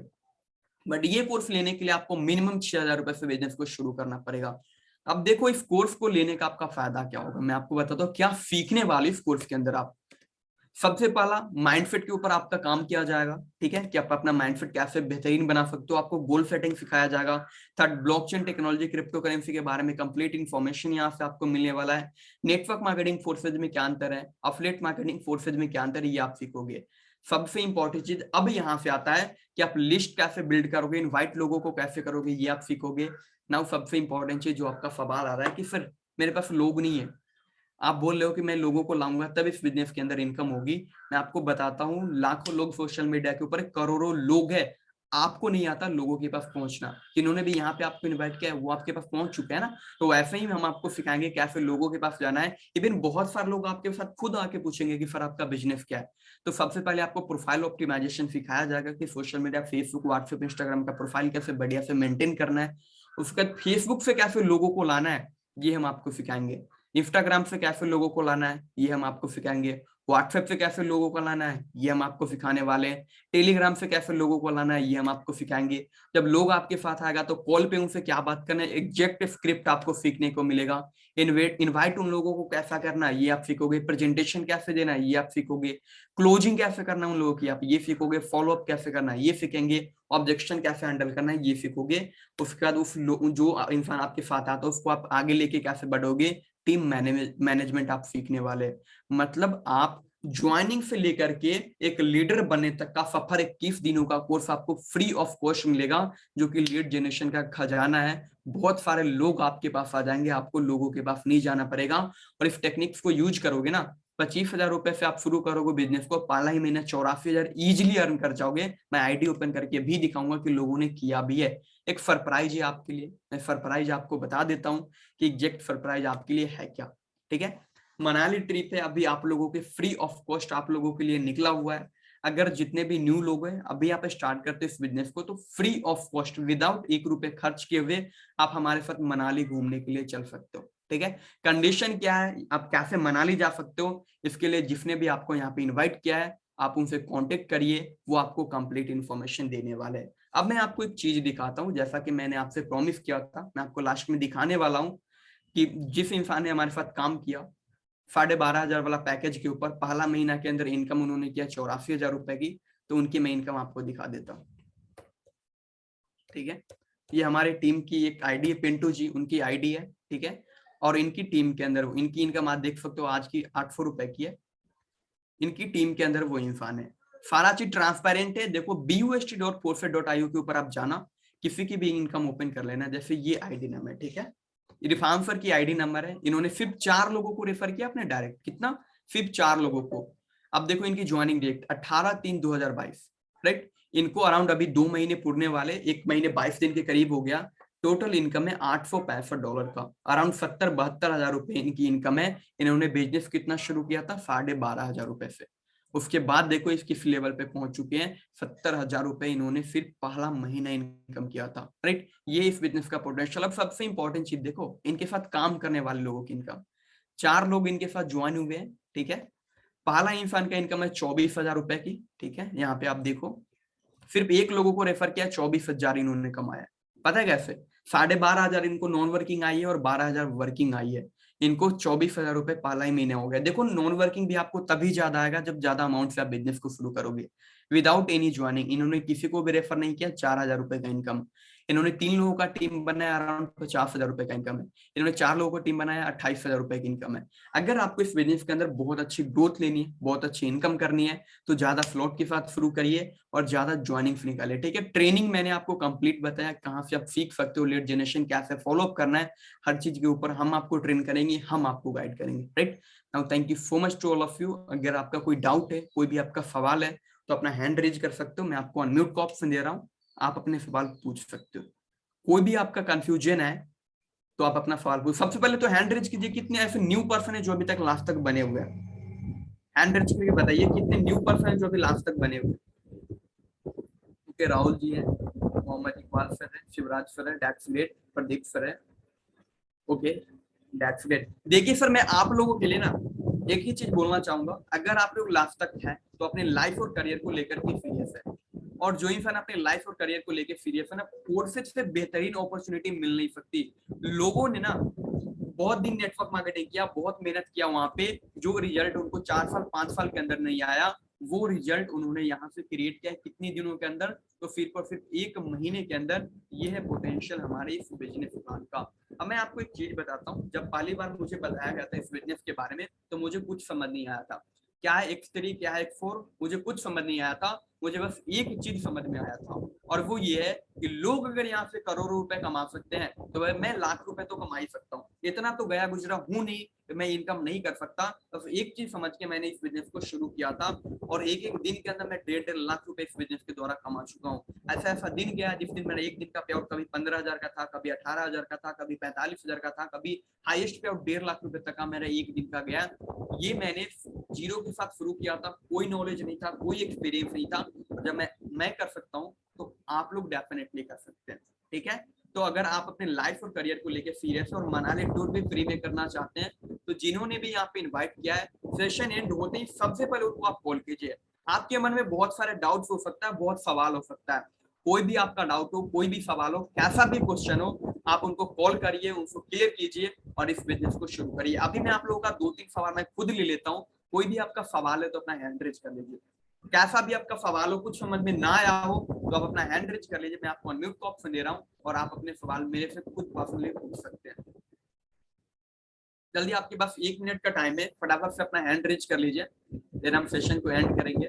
S1: बट ये कोर्स लेने के लिए आपको मिनिमम 6,000 रुपए से बिजनेस को शुरू करना पड़ेगा। अब देखो इस कोर्स को लेने का आपका फायदा क्या होगा, मैं आपको बताता हूँ क्या सीखने वाले इस कोर्स के अंदर आप। सबसे पहला, माइंडसेट के ऊपर आपका काम किया जाएगा, ठीक है, कि आप अपना माइंडसेट कैसे बेहतरीन बना सकते हो, आपको गोल सेटिंग सिखाया जाएगा। Third, blockchain technology, crypto currency के बारे में कंप्लीट इन्फॉर्मेशन यहाँ से आपको मिलने वाला है। नेटवर्क मार्केटिंग फोर्सेज में क्या अंतर है, अफिलिएट मार्केटिंग फोर्सेज में क्या अंतर है, ये आप सीखोगे। सबसे इंपॉर्टेंट चीज अब यहाँ से आता है कि आप लिस्ट कैसे बिल्ड करोगे, इनवाइट लोगों को कैसे करोगे, ये आप सीखोगे। नाउ सबसे इंपॉर्टेंट चीज जो आपका सवाल आ रहा है कि सर मेरे पास लोग नहीं है, आप बोल रहे हो कि मैं लोगों को लाऊंगा तब इस बिजनेस के अंदर इनकम होगी। मैं आपको बताता हूँ, लाखों लोग सोशल मीडिया के ऊपर, करोड़ों लोग हैं, आपको नहीं आता लोगों के पास पहुंचना। जिन्होंने भी यहाँ पे आपको इनवाइट किया है वो आपके पास पहुंच चुके हैं ना, तो वैसे ही हम आपको सिखाएंगे कैसे लोगों के पास जाना है। इवन बहुत सारे लोग आपके साथ खुद आके पूछेंगे कि सर आपका बिजनेस क्या है। तो सबसे पहले आपको प्रोफाइल ऑप्टिमाइजेशन सिखाया जाएगा कि social media, Facebook, WhatsApp, Instagram का प्रोफाइल कैसे बढ़िया से मेंटेन करना है। उसके बाद फेसबुक से कैसे लोगों को लाना है, ये हम आपको सिखाएंगे। इंस्टाग्राम से कैसे लोगों को लाना है, ये हम आपको सिखाएंगे। व्हाट्सएप से कैसे लोगों को लाना है, ये हम आपको सिखाने वाले हैं। टेलीग्राम से कैसे लोगों को लाना है, ये हम आपको सिखाएंगे। जब लोग आपके साथ आएगा तो कॉल पे उनसे क्या बात करना है, एग्जैक्ट स्क्रिप्ट आपको सीखने को मिलेगा। इनवाइट उन लोगों को कैसा करना है, ये आप सीखोगे। प्रेजेंटेशन कैसे देना है, ये आप सीखोगे। क्लोजिंग कैसे करना है उन लोगों की, आप ये सीखोगे। फॉलो अप कैसे करना है, ये सीखेंगे। ऑब्जेक्शन कैसे हैंडल करना है, ये सीखोगे। उसके बाद उस जो इंसान आपके साथ आता है उसको आप आगे लेके कैसे बढ़ोगे, टीम मैनेजमेंट आप सीखने वाले। मतलब आप ज्वाइनिंग से लेकर के एक लीडर बनने तक का सफर 21 दिनों का कोर्स आपको फ्री ऑफ कॉस्ट मिलेगा, जो कि लीड जनरेशन का खजाना है। बहुत सारे लोग आपके पास आ जाएंगे, आपको लोगों के पास नहीं जाना पड़ेगा। और इस टेक्निक्स को यूज करोगे ना, 25,000 रुपए से आप शुरू करोगे बिजनेस को, पहला ही महीना 84,000 इजिली अर्न कर जाओगे। मैं आईडी ओपन करके भी दिखाऊंगा कि लोगों ने किया भी है। एक सरप्राइज है आपके लिए, मैं सरप्राइज आपको बता देता हूँ कि एग्जैक्ट सरप्राइज आपके लिए है क्या, ठीक है। मनाली ट्रिप है अभी आप लोगों के फ्री ऑफ कॉस्ट आप लोगों के लिए निकला हुआ है। अगर जितने भी न्यू लोग हैं अभी आप स्टार्ट करते हो इस बिजनेस को, तो फ्री ऑफ कॉस्ट विदाउट 1 रुपए खर्च किए हुए आप हमारे साथ मनाली घूमने के लिए चल सकते हो, ठीक है। कंडीशन क्या है, आप कैसे मनाली जा सकते हो, इसके लिए जिसने भी आपको यहाँ पे इन्वाइट किया है आप उनसे कांटेक्ट करिए, वो आपको कंप्लीट इन्फॉर्मेशन देने वाले हैं। अब मैं आपको एक चीज दिखाता हूँ, जैसा कि मैंने आपसे प्रॉमिस किया था, मैं आपको लास्ट में दिखाने वाला हूँ कि जिस इंसान ने हमारे साथ काम किया 12,500 वाला पैकेज के ऊपर, पहला महीना के अंदर इनकम उन्होंने किया 84,000 रुपए की, तो उनकी मैं इनकम आपको दिखा देता हूँ, ठीक है। ये हमारे टीम की एक आईडी है, पिंटू जी उनकी आईडी है, ठीक है। और इनकी टीम के अंदर इनकी इनकम आप देख सकते हो आज की 800 रुपए की है। इनकी टीम के अंदर वो इंसान है, सारा चीज ट्रांसपेरेंट है। देखो bust.forfeit.io के ऊपर आप जाना, किसी की भी इनकम ओपन कर लेना। जैसे ये आईडी नंबर, ठीक है, इरफान सर की आईडी नंबर है। इन्होंने सिर्फ 4 लोगों को रेफर किया अपने डायरेक्ट, कितना, सिर्फ 4 लोगों को। अब देखो इनकी ज्वाइनिंग डेट 18/3/2022, राइट। इनको अराउंड अभी 2 महीने पूरने वाले, 1 महीने 22 दिन के करीब हो गया। टोटल इनकम है $865 का, अराउंड 70-72 हजार रुपए इनकी इनकम है। इन्होंने बिजनेस कितना शुरू किया था, 12,500 रुपए से। उसके बाद देखो इस किस लेवल पे पहुंच चुके हैं, 70,000 रुपए इन्होंने फिर पहला महीना इनकम किया था, राइट। ये इस बिजनेस का पोटेंशियल। अब सबसे इंपॉर्टेंट चीज देखो, इनके साथ काम करने वाले लोगों की इनकम। 4 लोग इनके साथ ज्वाइन हुए हैं, ठीक है। पहला इंसान का इनकम है 24,000 रुपए की, ठीक है, यहाँ पे आप देखो। सिर्फ एक लोगों को रेफर किया, 24,000 इन्होंने कमाया। पता है कैसे? 12,500 इनको नॉन वर्किंग आई है और 12,000 वर्किंग आई है। इनको 24,000 रुपए पहला ही महीने हो गया। देखो नॉन वर्किंग भी आपको तभी ज्यादा आएगा जब ज्यादा अमाउंट से आप बिजनेस को शुरू करोगे। विदाउट एनी ज्वाइनिंग इन्होंने किसी को भी रेफर नहीं किया, 4,000 रुपए का इनकम। इन्होंने 3 लोगों का टीम बनाया, अराउंड 50,000 रुपए का इनकम है। इन्होंने 4 लोगों का टीम बनाया, 28,000 रुपए की इनकम है। अगर आपको इस बिजनेस के अंदर बहुत अच्छी ग्रोथ लेनी है, बहुत अच्छी इनकम करनी है, तो ज्यादा स्लॉट के साथ शुरू करिए और ज्यादा ज्वाइनिंग निकालिए, ठीक है। ट्रेनिंग मैंने आपको कंप्लीट बताया, कहाँ से आप सीख सकते हो लीड जनरेशन कैसे फॉलो अप करना है, हर चीज के ऊपर हम आपको ट्रेन करेंगे, हम आपको गाइड करेंगे, right. Now thank you so much to all of you. अगर आपका कोई डाउट है, कोई भी आपका सवाल है, तो अपना हैंड रेज कर सकते हो। मैं आपको अनम्यूट का ऑप्शन दे रहा हूँ, आप अपने सवाल पूछ सकते हो। कोई भी आपका कंफ्यूजन है तो आप अपना सवाल पूछ। सबसे पहले तो हैंड रेज कीजिए, कितने ऐसे न्यू पर्सन है जो अभी तक लास्ट तक बने हुए हैं। हैंड रेज करके बताइए कितने न्यू पर्सन है जो अभी लास्ट तक बने हुए हैं। ओके, राहुल जी है, मोहम्मद इकबाल सर है, शिवराज सर है, डैक्सलेट, प्रदीप सर है। ओके, डैक्सलेट। देखिए सर, मैं आप लोगों के लिए ना एक ही चीज बोलना चाहूंगा, अगर आप लोग लास्ट तक हैं तो अपने लाइफ और करियर को लेकर के सीरियस है, और जो इंसान अपने लाइफ और करियर को लेकर सीरियस है ना, कोर्सेज से बेहतरीन अपॉर्चुनिटी मिल नहीं सकती। लोगों ने ना बहुत दिन नेटवर्क मार्केटिंग किया, बहुत मेहनत किया, वहां पे जो रिजल्ट उनको 4 साल 5 साल के अंदर नहीं आया, वो रिजल्ट उन्होंने यहाँ से क्रिएट किया कितने दिनों के अंदर, तो सिर्फ और सिर्फ 1 महीने के अंदर। ये है पोटेंशियल हमारे इस बिजनेस प्लान का। अब मैं आपको एक चीज बताता हूँ, जब पहली बार मुझे बताया गया था इस बिजनेस के बारे में, तो मुझे कुछ समझ नहीं आया था, क्या है X3 क्या है X4, मुझे कुछ समझ नहीं आया था। मुझे बस एक ही चीज समझ में आया था, और वो ये है कि लोग अगर यहाँ से करोड़ों रुपए कमा सकते हैं, तो मैं लाख रुपए तो कमा ही सकता हूँ। इतना तो गया गुजरा हूं नहीं, मैं इनकम नहीं कर सकता। तो एक चीज समझ के मैंने इस बिजनेस को शुरू किया था, और एक एक दिन के अंदर मैं 1.5 लाख रुपए इस बिजनेस के द्वारा कमा चुका हूँ। ऐसा ऐसा दिन गया जिस दिन मेरा एक दिन का पे आउट कभी 15,000 का था, कभी 18,000 का था, कभी 45,000 का था, कभी हाईएस्ट पे आउट 1.5 लाख रुपए तक का मेरा एक दिन का गया। ये मैंने जीरो के साथ शुरू किया था, कोई नॉलेज नहीं था, कोई एक्सपीरियंस नहीं था। जब मैं कर सकता हूँ तो आप लोग डेफिनेटली कर सकते हैं, ठीक है। तो अगर आप अपने लाइफ और करियर को लेकर सीरियस है और मनाली टूर भी फ्री में करना चाहते हैं, तो जिन्होंने भी यहाँ पे इनवाइट किया है, सेशन एंड होते ही सबसे पहले उनको आप कॉल कीजिए। आपके मन में बहुत सारे डाउट्स हो सकता है, बहुत सवाल हो सकता है, कोई भी आपका डाउट हो, कोई भी सवाल हो, कैसा भी क्वेश्चन हो, आप उनको कॉल करिए, उनको क्लियर कीजिए और इस बिजनेस को शुरू करिए। अभी मैं आप लोगों का 2-3 सवाल मैं खुद ले लेता हूँ। कोई भी आपका सवाल है तो अपना हैंड रेज कर लीजिए। कैसा भी आपका सवाल हो, कुछ समझ में ना आया हो, तो आप अपना हैंड रेज कर लीजिए। मैं आपको अनम्यूट का ऑप्शन दे रहा हूँ और आप अपने सवाल मेरे से खुद पर्सनली पूछ सकते हैं। जल्दी, आपके पास 1 मिनट का टाइम है, फटाफट से अपना हैंड रेज कर लीजिए, फिर हम सेशन को एंड करेंगे।